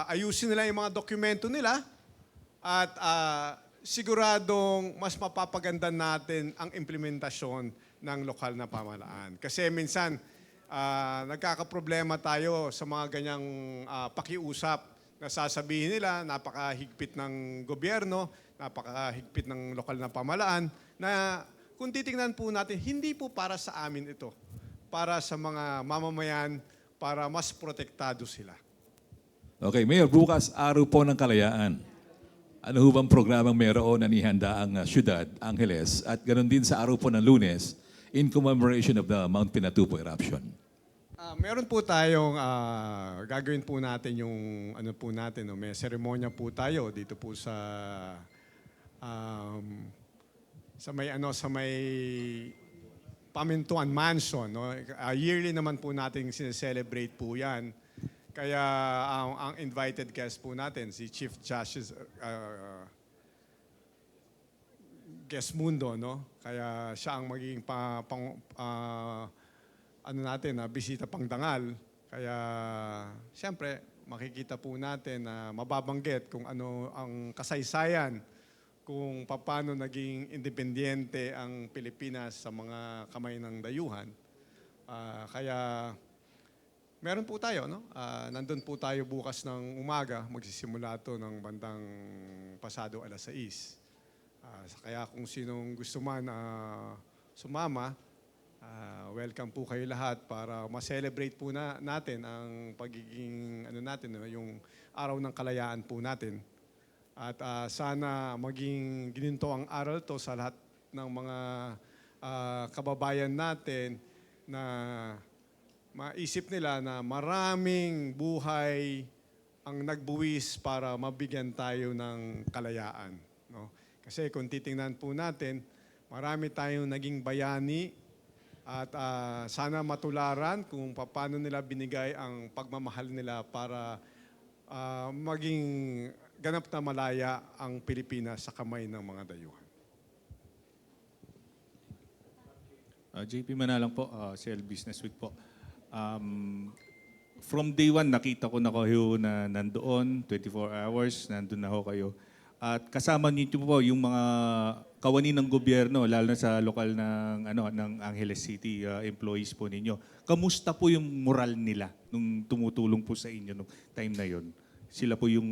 ayusin nila yung mga dokumento nila, at siguradong mas mapapaganda natin ang implementasyon ng lokal na pamahalaan. Kasi minsan, nagkakaproblema tayo sa mga ganyang pakiusap na sasabihin nila, napakahigpit ng gobyerno, napakahigpit ng lokal na pamahalaan, na kung titingnan po natin, hindi po para sa amin ito. Para sa mga mamamayan, para mas protektado sila. Okay, Mayor, bukas araw po ng kalayaan. Ano ho bang programang meron na nihanda ang syudad, Angeles, at ganoon din sa araw po ng Lunes in commemoration of the Mount Pinatubo eruption? Meron po tayong gagawin po natin yung ano po natin, no, may seremonya po tayo dito po sa may Pamintuan Mansion, no. Yearly naman po nating sineselebrate po 'yan. Kaya ang invited guest po natin si Chief Justice Gesmundo, no. Kaya siya ang magiging bisita pangdangal. Kaya, siyempre, makikita po natin na mababanggit kung ano ang kasaysayan, kung paano naging independyente ang Pilipinas sa mga kamay ng dayuhan. Kaya, meron po tayo, no? Nandun po tayo bukas ng umaga, magsisimula ito ng bandang pasado 6:00. Kaya kung sinong gusto man sumama, welcome po kayo lahat para ma-celebrate po natin ang pagiging yung araw ng kalayaan po natin. At sana maging gininto ang aral to sa lahat ng mga kababayan natin na maisip nila na maraming buhay ang nagbuwis para mabigyan tayo ng kalayaan. No? Kasi kung titingnan po natin, marami tayong naging bayani at sana matularan kung paano nila binigay ang pagmamahal nila para maging ganap na malaya ang Pilipinas sa kamay ng mga dayuhan. JP Manalang po, CL Business Week po. From day one, nakita ko na kayo na nandoon, 24 hours, nandun na ho kayo. At kasama niyo po yung mga kawani ng gobyerno, lalo na sa lokal ng Angeles City employees po ninyo. Kamusta po yung moral nila nung tumutulong po sa inyo nung time na yon? Sila po yung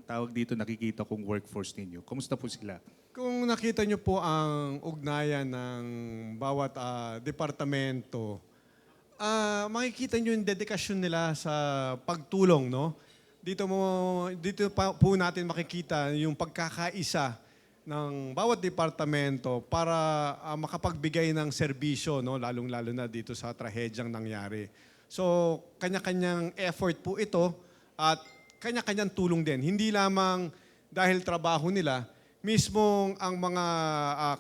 tawag dito, nakikita kong workforce ninyo. Kamusta po sila? Kung nakita niyo po ang ugnayan ng bawat departamento, makikita niyo yung dedikasyon nila sa pagtulong, no? dito po natin makikita yung pagkakaisa ng bawat departamento para makapagbigay ng serbisyo, no, lalong-lalo na dito sa trahedyang nangyari. So, kanya-kanyang effort po ito at kanya-kanyang tulong din. Hindi lamang dahil trabaho nila, mismong ang mga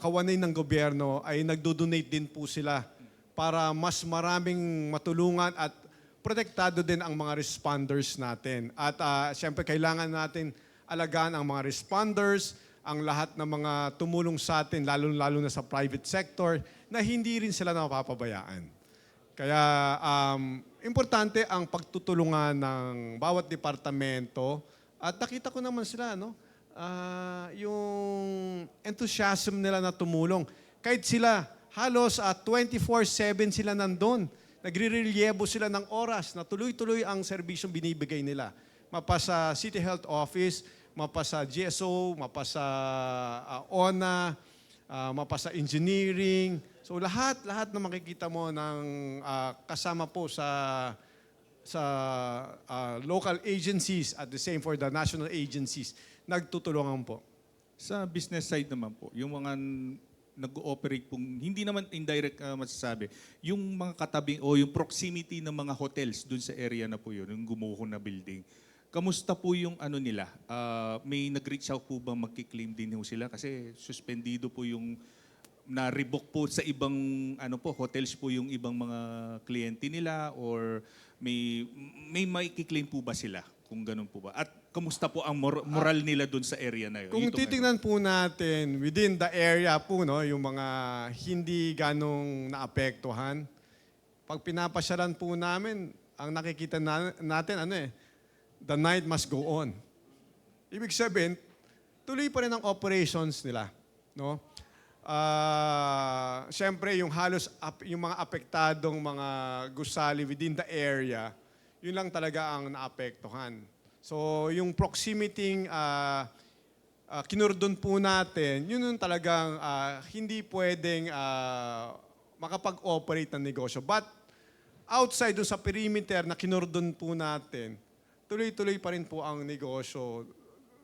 kawanay ng gobyerno ay nagdo-donate din po sila para mas maraming matulungan at protektado din ang mga responders natin. At siyempre kailangan natin alagaan ang mga responders, ang lahat ng mga tumulong sa atin, lalo-lalo na sa private sector, na hindi rin sila napapabayaan. Kaya importante ang pagtutulungan ng bawat departamento. At nakita ko naman sila, no? Yung enthusiasm nila na tumulong. Kahit sila, halos 24/7 sila nandun. Nagre-relyebo sila ng oras na tuloy-tuloy ang serbisyong binibigay nila. Mapa sa City Health Office, mapa sa GSO, mapa sa ONA, mapa sa engineering. So lahat na makikita mo ng kasama po sa local agencies at the same for the national agencies, nagtutulungan po. Sa business side naman po, yung mga nag-ooperate pong, hindi naman indirect masasabi, yung mga katabi o yung proximity ng mga hotels dun sa area na po yun, yung gumuho na building. Kamusta po yung ano nila? May nag-reach out po bang magki-claim din ho sila? Kasi suspendido po yung na-revoke po sa ibang hotels po yung ibang mga kliyente nila or may claim po ba sila kung ganun po ba? At kamusta po ang moral nila doon sa area na yun? Kung titingnan po natin within the area po, no, yung mga hindi ganong naapektuhan, pag pinapasyaran po namin, ang nakikita natin, the night must go on. Ibig sabihin, tuloy pa rin ang operations nila. No? Siyempre, yung halos yung mga apektadong mga gusali within the area, yun lang talaga ang naapektuhan. So, yung proximity kinurdon po natin, yun yung talagang hindi pwedeng makapag-operate ng negosyo. But outside dun sa perimeter na kinurdon po natin, tuloy-tuloy pa rin po ang negosyo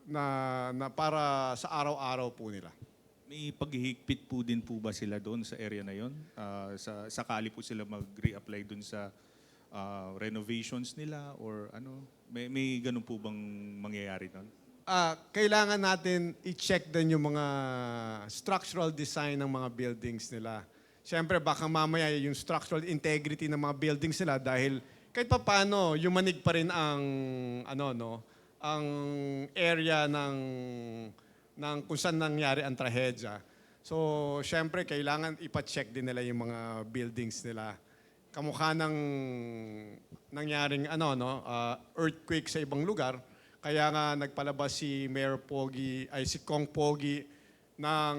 na para sa araw-araw po nila. May paghihigpit po din po ba sila doon sa area na yon? Sakali po sila mag-reapply doon sa renovations nila or ano? May ganun po bang mangyayari doon? Kailangan natin i-check din yung mga structural design ng mga buildings nila. Siyempre, baka mamaya yung structural integrity ng mga buildings nila dahil kahit pa paano, yumanig pa rin ang ang area ng kung saan nangyari ang trahedya. So, syempre, kailangan ipa-check din nila yung mga buildings nila. Kamukha ng nangyaring earthquake sa ibang lugar, kaya nga nagpalabas si si Kong Pogi ng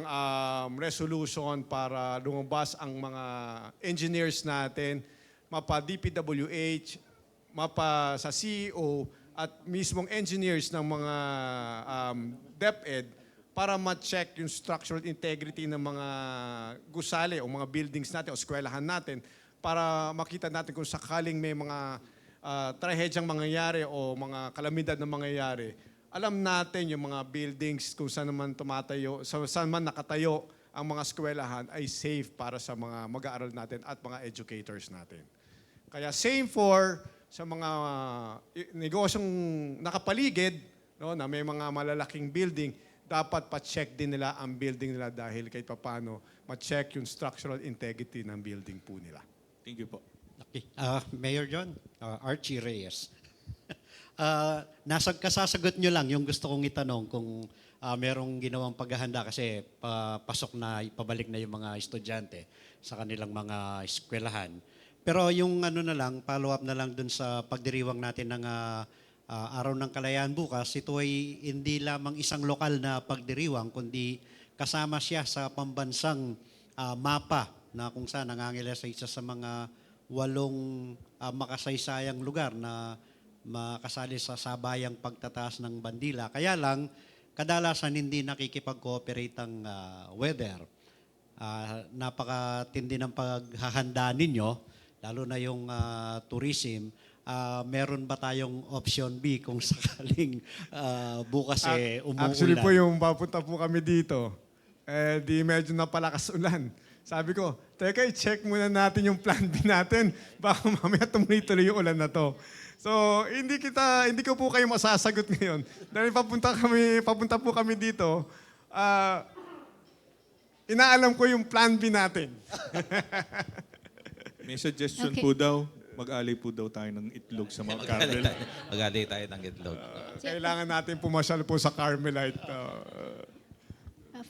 resolution para lumabas ang mga engineers natin, mapa DPWH, mapa sa CEO, at mismong engineers ng mga DepEd para ma-check yung structural integrity ng mga gusali o mga buildings natin o eskwelahan natin para makita natin kung sakaling may mga trahedyang mangyayari o mga kalamidad na mangyayari. Alam natin yung mga buildings kung saan man saan man nakatayo ang mga eskwelahan ay safe para sa mga mag-aaral natin at mga educators natin. Kaya same for sa mga negosyong nakapaligid, no, na may mga malalaking building, dapat pa-check din nila ang building nila dahil kahit paano ma-check yung structural integrity ng building po nila. Thank you po. Okay. Mayor John, Archie Reyes. Kasasagot nyo lang yung gusto kong itanong kung merong ginawang paghahanda kasi pabalik na yung mga estudyante sa kanilang mga eskwelahan. Pero yung follow up na lang dun sa pagdiriwang natin ng Araw ng Kalayaan bukas, ito ay hindi lamang isang lokal na pagdiriwang, kundi kasama siya sa pambansang mapa na kung saan nangangilala sa isa sa mga 8 makasaysayang lugar na makasali sa sabayang pagtataas ng bandila. Kaya lang, kadalasan hindi nakikipag-cooperate ang weather. Napakatindi ng paghahanda ninyo, lalo na yung tourism. meron ba tayong option B kung sakaling bukas umuulan? Actually po, yung papunta po kami dito, di medyo napalakas ulan. Sabi ko, teka, i-check muna natin yung plan B natin. Baka mamaya tumuloy-tuloy yung ulan na to. So, hindi ko po kayo masasagot ngayon. Dahil papunta po kami dito, inaalam ko yung plan B natin. May suggestion Okay. po daw, mag-alay po daw tayo ng itlog sa mga Carmel. Mag-alay tayo ng itlog. Kailangan natin pumasyal po sa Carmelite.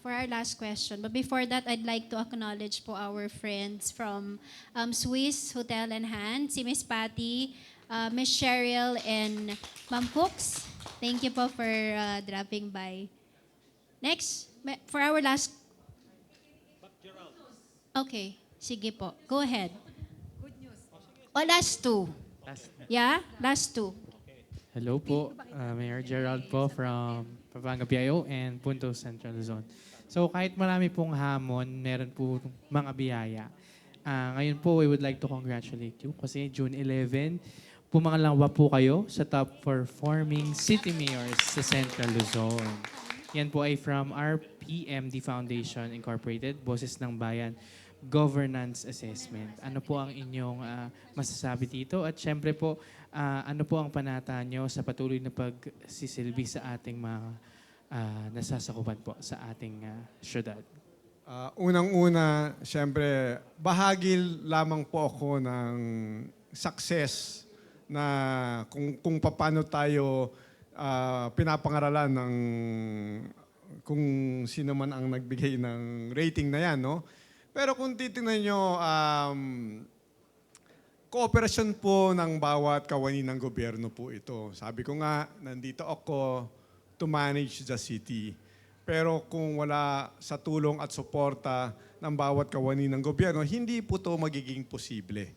For our last question. But before that, I'd like to acknowledge po our friends from Swiss Hotel and Hand, si Miss Patty, Miss Cheryl, and Ma'am Cooks. Thank you po for dropping by. Next, for our last... Okay, sige po. Go ahead. Good news. Last two. Yeah, last two. Hello po, Mayor Gerald po from Pampanga PIO and Punto Central Luzon. So kahit marami pong hamon, meron po mga biyaya. Ngayon po, we would like to congratulate you kasi June 11, pumangalawa po kayo sa top performing city mayors sa Central Luzon. Yan po ay from our PMD Foundation Incorporated, Boses ng Bayan Governance Assessment. Ano po ang inyong masasabi dito? At syempre po, ano po ang panata nyo sa patuloy na pagsisilbi sa ating mga nasasakupan po sa ating syudad? Unang-una, syempre, bahagi lamang po ako ng success na kung paano tayo pinapangaralan ng kung sino man ang nagbigay ng rating na yan, no? Pero kung titingnan nyo, kooperasyon po ng bawat kawani ng gobyerno po ito. Sabi ko nga, nandito ako to manage the city. Pero kung wala sa tulong at suporta ng bawat kawani ng gobyerno, hindi po ito magiging posible.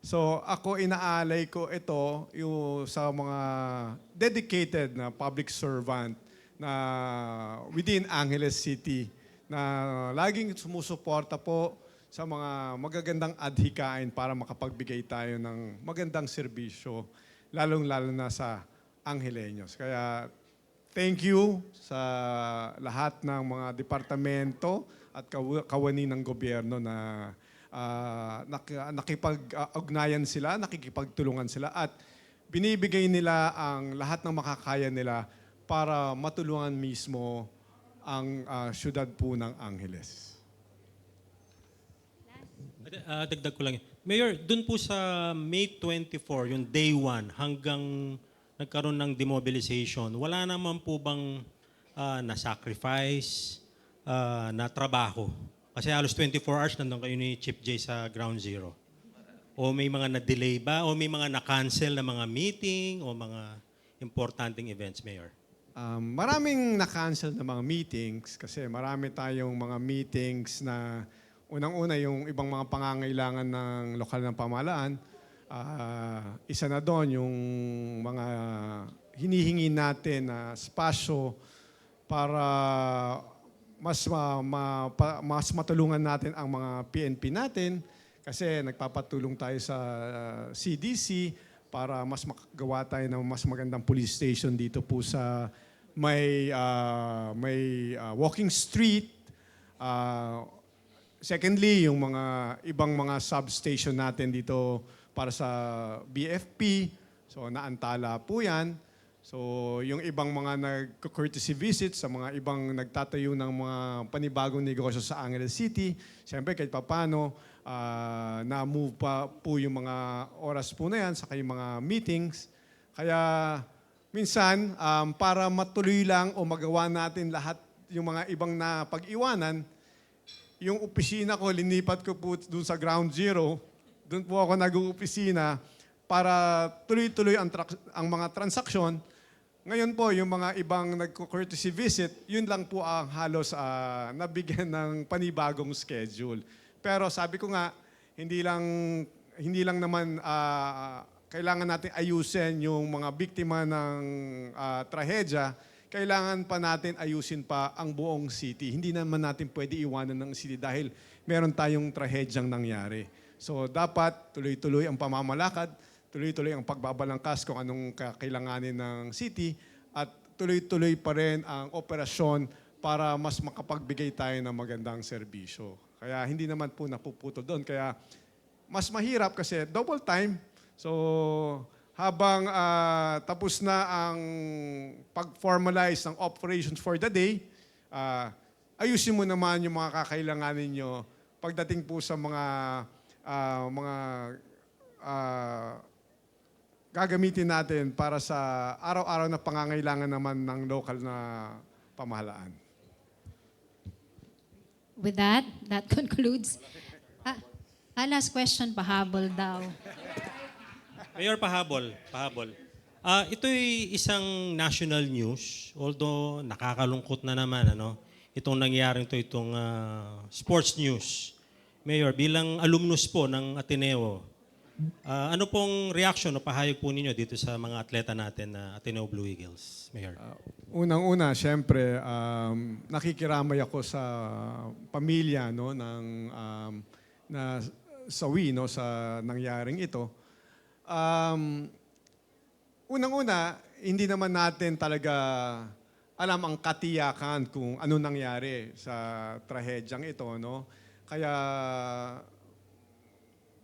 So ako inaalay ko ito yung sa mga dedicated na public servant na within Angeles City na laging sumusuporta po sa mga magagandang adhikain para makapagbigay tayo ng magandang serbisyo, lalong-lalo na sa Angeleños. Kaya thank you sa lahat ng mga departamento at kawani ng gobyerno na nakipag-ugnayan sila, nakikipagtulungan sila at binibigay nila ang lahat ng makakaya nila para matulungan mismo ang syudad po ng Angeles. Dagdag ko lang. Mayor, dun po sa May 24, yung day 1, hanggang nagkaroon ng demobilization, wala naman po bang na-sacrifice, na trabaho? Kasi halos 24 hours nandun kayo ni Chief Jay sa Ground Zero. O may mga na-delay ba? O may mga na-cancel na mga meeting o mga importanteng events, Mayor? Maraming na-cancel na mga meetings kasi marami tayong mga meetings na unang-una yung ibang mga pangangailangan ng lokal ng pamahalaan. Isa na doon yung mga hinihingi natin na spasyo para mas matulungan natin ang mga PNP natin kasi nagpapatulong tayo sa CDC para mas makagawa tayo ng mas magandang police station dito po sa may walking street. Secondly, yung mga ibang mga substation natin dito para sa BFP. So naantala po yan. So yung ibang mga nag-courtesy visits sa mga ibang nagtatayo ng mga panibagong negosyo sa Angeles City, siyempre kahit papano, na-move pa po yung mga oras po na yan sa kayong mga meetings. Kaya minsan, para matuloy lang o magawa natin lahat yung mga ibang na pag-iwanan, yung opisina ko, linipat ko po doon sa Ground Zero. Doon po ako nag-uopisina para tuloy-tuloy ang mga transaksyon. Ngayon po, yung mga ibang nag-courtesy visit, yun lang po ang halos nabigyan ng panibagong schedule. Pero sabi ko nga, hindi lang naman kailangan natin ayusin yung mga biktima ng trahedya. Kailangan pa natin ayusin pa ang buong city. Hindi naman natin pwede iwanan ng city dahil meron tayong trahedyang nangyari. So dapat tuloy-tuloy ang pamamalakad tuloy-tuloy ang pagbabalangkas kung anong kakailanganin ng city at tuloy-tuloy pa rin ang operasyon para mas makapagbigay tayo ng magandang serbisyo. Kaya hindi naman po napuputol doon. Kaya mas mahirap kasi double time. So habang tapos na ang pag-formalize ng operations for the day, ayusin mo naman yung mga kakailanganin nyo pagdating po sa mga gagamitin natin para sa araw-araw na pangangailangan naman ng local na pamahalaan. With that concludes. Last question, pahabol daw. Mayor, pahabol. Ito'y isang national news, although nakakalungkot na naman, itong nangyaring itong sports news. Mayor, bilang alumnus po ng Ateneo, ano pong reaction o pahayag po ninyo dito sa mga atleta natin na Ateneo Blue Eagles, Mayor? Unang-una, siyempre, nakikiramay ako sa pamilya na sawi sa nangyaring ito. Unang-una, hindi naman natin talaga alam ang katiyakan kung ano nangyari sa trahedyang ito. Kaya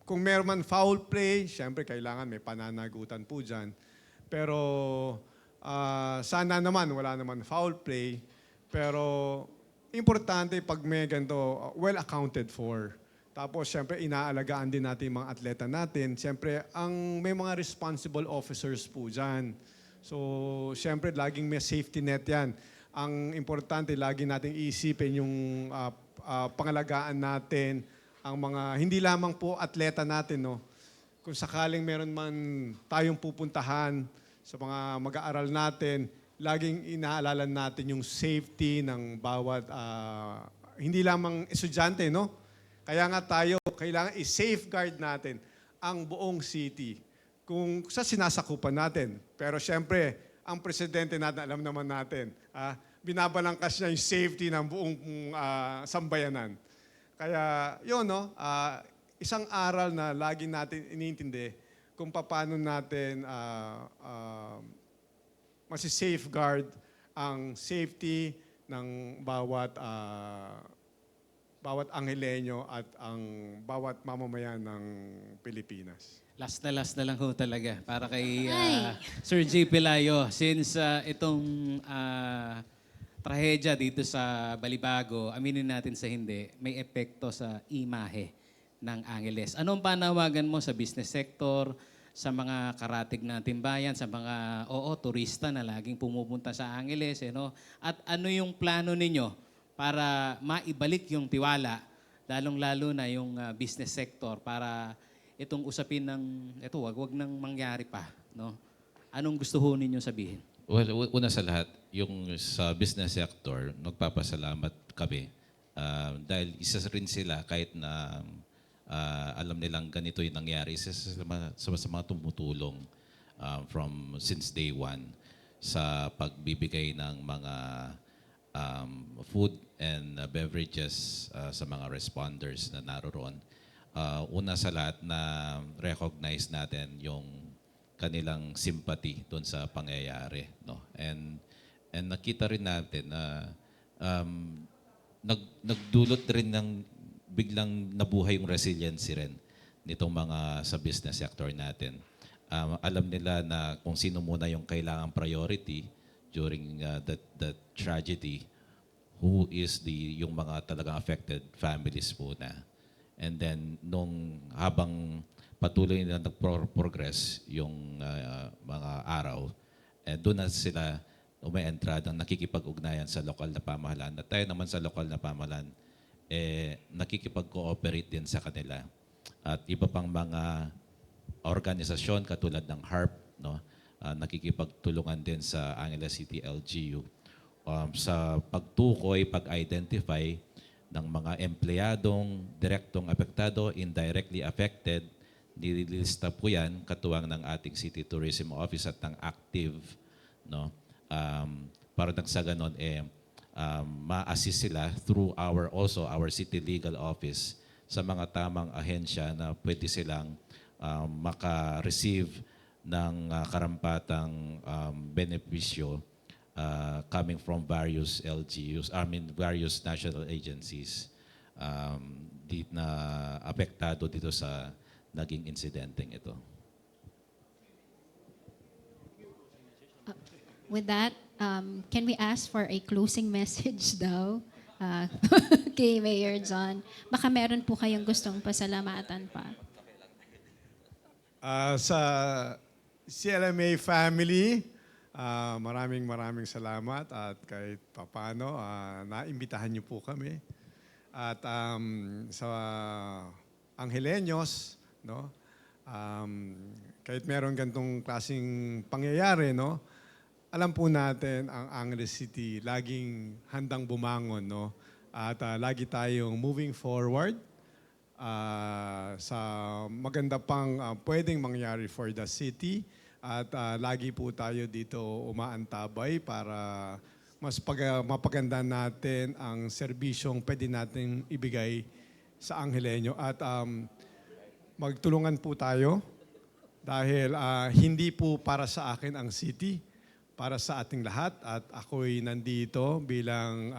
kung meron man foul play, siyempre kailangan may pananagutan po dyan. Pero sana naman wala naman foul play. Pero importante pag may ganito, well accounted for. Tapos siyempre inaalagaan din natin yung mga atleta natin. Siyempre may mga responsible officers po dyan. So siyempre laging may safety net yan. Ang importante lagi nating isipin yung pangalagaan natin ang mga hindi lamang po atleta natin. Kung sakaling meron man tayong pupuntahan sa mga mag-aaral natin, laging inaalala natin yung safety ng bawat, hindi lamang estudyante, Kaya nga tayo, kailangan i-safeguard natin ang buong city kung sa sinasakupan natin. Pero siyempre, ang presidente natin, alam naman natin, binabalangkas niya yung safety ng buong sambayanan. Kaya yun, isang aral na lagi natin iniintindi kung paano natin masi-safeguard ang safety ng bawat Angeleño at ang bawat mamamayan ng Pilipinas. Last na lang ho talaga para kay Sir J. Pelayo. Since itong trahedya dito sa Balibago, aminin natin sa hindi, may epekto sa imahe ng Angeles. Anong panawagan mo sa business sector, sa mga karatig nating bayan, sa mga turista na laging pumupunta sa Angeles, At ano yung plano ninyo para maibalik yung tiwala, lalong-lalo na yung business sector para itong usapin ng wag nang mangyari pa, Anong gusto ho ninyo sabihin? Well, una sa lahat, yung sa business sector, nagpapasalamat kami dahil isa rin sila kahit na alam nilang ganito yung nangyari sa mga tumutulong since day one sa pagbibigay ng mga food and beverages sa mga responders na naroon. Una sa lahat na recognize natin yung kanilang sympathy doon sa pangyayari. And nakita rin natin na nagdulot rin ng biglang nabuhay yung resiliency rin nitong mga sa business sector natin. Alam nila na kung sino muna yung kailangang priority during that tragedy, who is yung mga talagang affected families muna. And then, habang patuloy na nag-progress yung mga araw, doon na sila umaentradang nakikipag-ugnayan sa lokal na pamahalaan. At tayo naman sa lokal na pamahalaan, nakikipag-cooperate din sa kanila. At iba pang mga organisasyon katulad ng HARP, nakikipagtulungan din sa Angeles City LGU sa pagtukoy, pag-identify ng mga empleyadong direktong apektado, indirectly affected. Nililista po yan katuwang ng ating City Tourism Office at ng active, para nang sa ganon ma-assist sila through our city legal office sa mga tamang ahensya na pwede silang maka-receive ng karampatang benepisyo coming from various LGUs, various national agencies na apektado dito sa naging insidenteng ito. With that, can we ask for a closing message daw kay Mayor John? Baka meron po kayong gustong pasalamatan pa. Sa CLMA family, maraming salamat at kahit papano, naimbitahan niyo po kami. At sa Angeleños, no, kahit meron gantong klaseng pangyayari, no, alam po natin ang Angeles City laging handang bumangon, no, at lagi tayong moving forward sa maganda pang pwedeng mangyari for the city at lagi po tayo dito umaantabay para mas mapaganda natin ang serbisyong pwede natin ibigay sa Angeleño at magtulungan po tayo dahil hindi po para sa akin ang city, para sa ating lahat at ako'y nandito bilang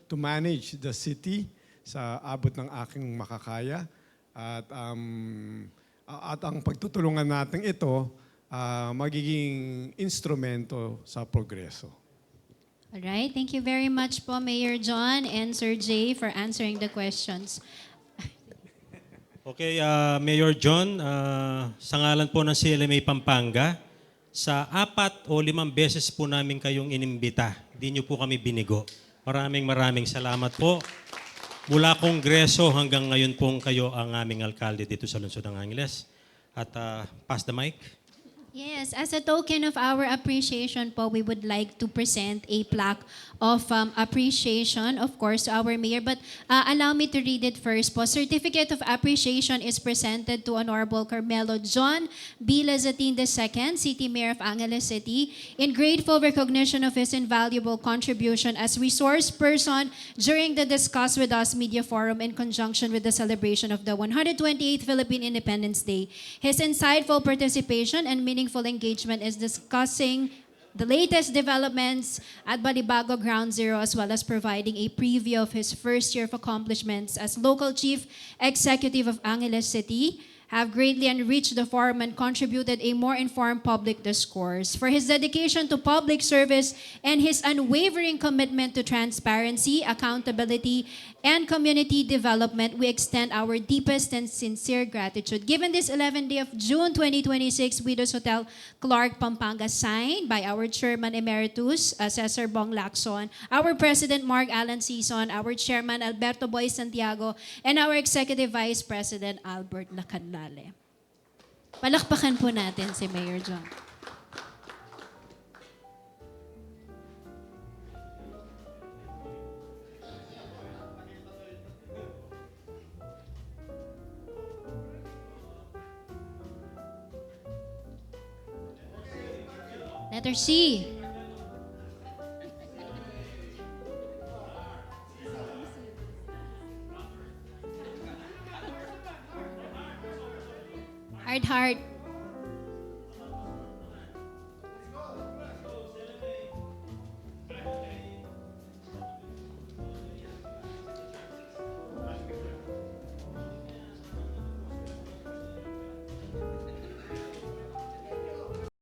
to manage the city sa abot ng aking makakaya at ang pagtutulungan natin ito magiging instrumento sa progreso. Alright, thank you very much po Mayor John and Sir Jay for answering the questions. Okay, Mayor John, sa ngalan po ng CLMA Pampanga, sa 4 o 5 beses po namin kayong inimbita. Hindi niyo po kami binigo. Maraming salamat po. Mula Kongreso hanggang ngayon pong kayo ang aming alkalde dito sa Lungsod ng Angeles. At pass the mic. Yes, as a token of our appreciation po, we would like to present a plaque of appreciation, of course, to our mayor. But allow me to read it first po. Certificate of appreciation is presented to Honorable Carmelo John B. Lazatin II, City Mayor of Angeles City, in grateful recognition of his invaluable contribution as resource person during the Discuss With Us Media Forum in conjunction with the celebration of the 128th Philippine Independence Day. His insightful participation and meaningful engagement is discussing the latest developments at Balibago Ground Zero as well as providing a preview of his first year of accomplishments as local chief executive of Angeles City, have greatly enriched the forum and contributed a more informed public discourse. For his dedication to public service and his unwavering commitment to transparency, accountability, and community development, we extend our deepest and sincere gratitude. Given this 11th day of June 2026, Widows Hotel Clark, Pampanga, signed by our Chairman Emeritus, Cesar Bong Lacson, our President Mark Alan Sison, our Chairman Alberto Boy Santiago, and our Executive Vice President Albert Lacanlale. Palakpakan po natin si Mayor John. Letter C. Heart.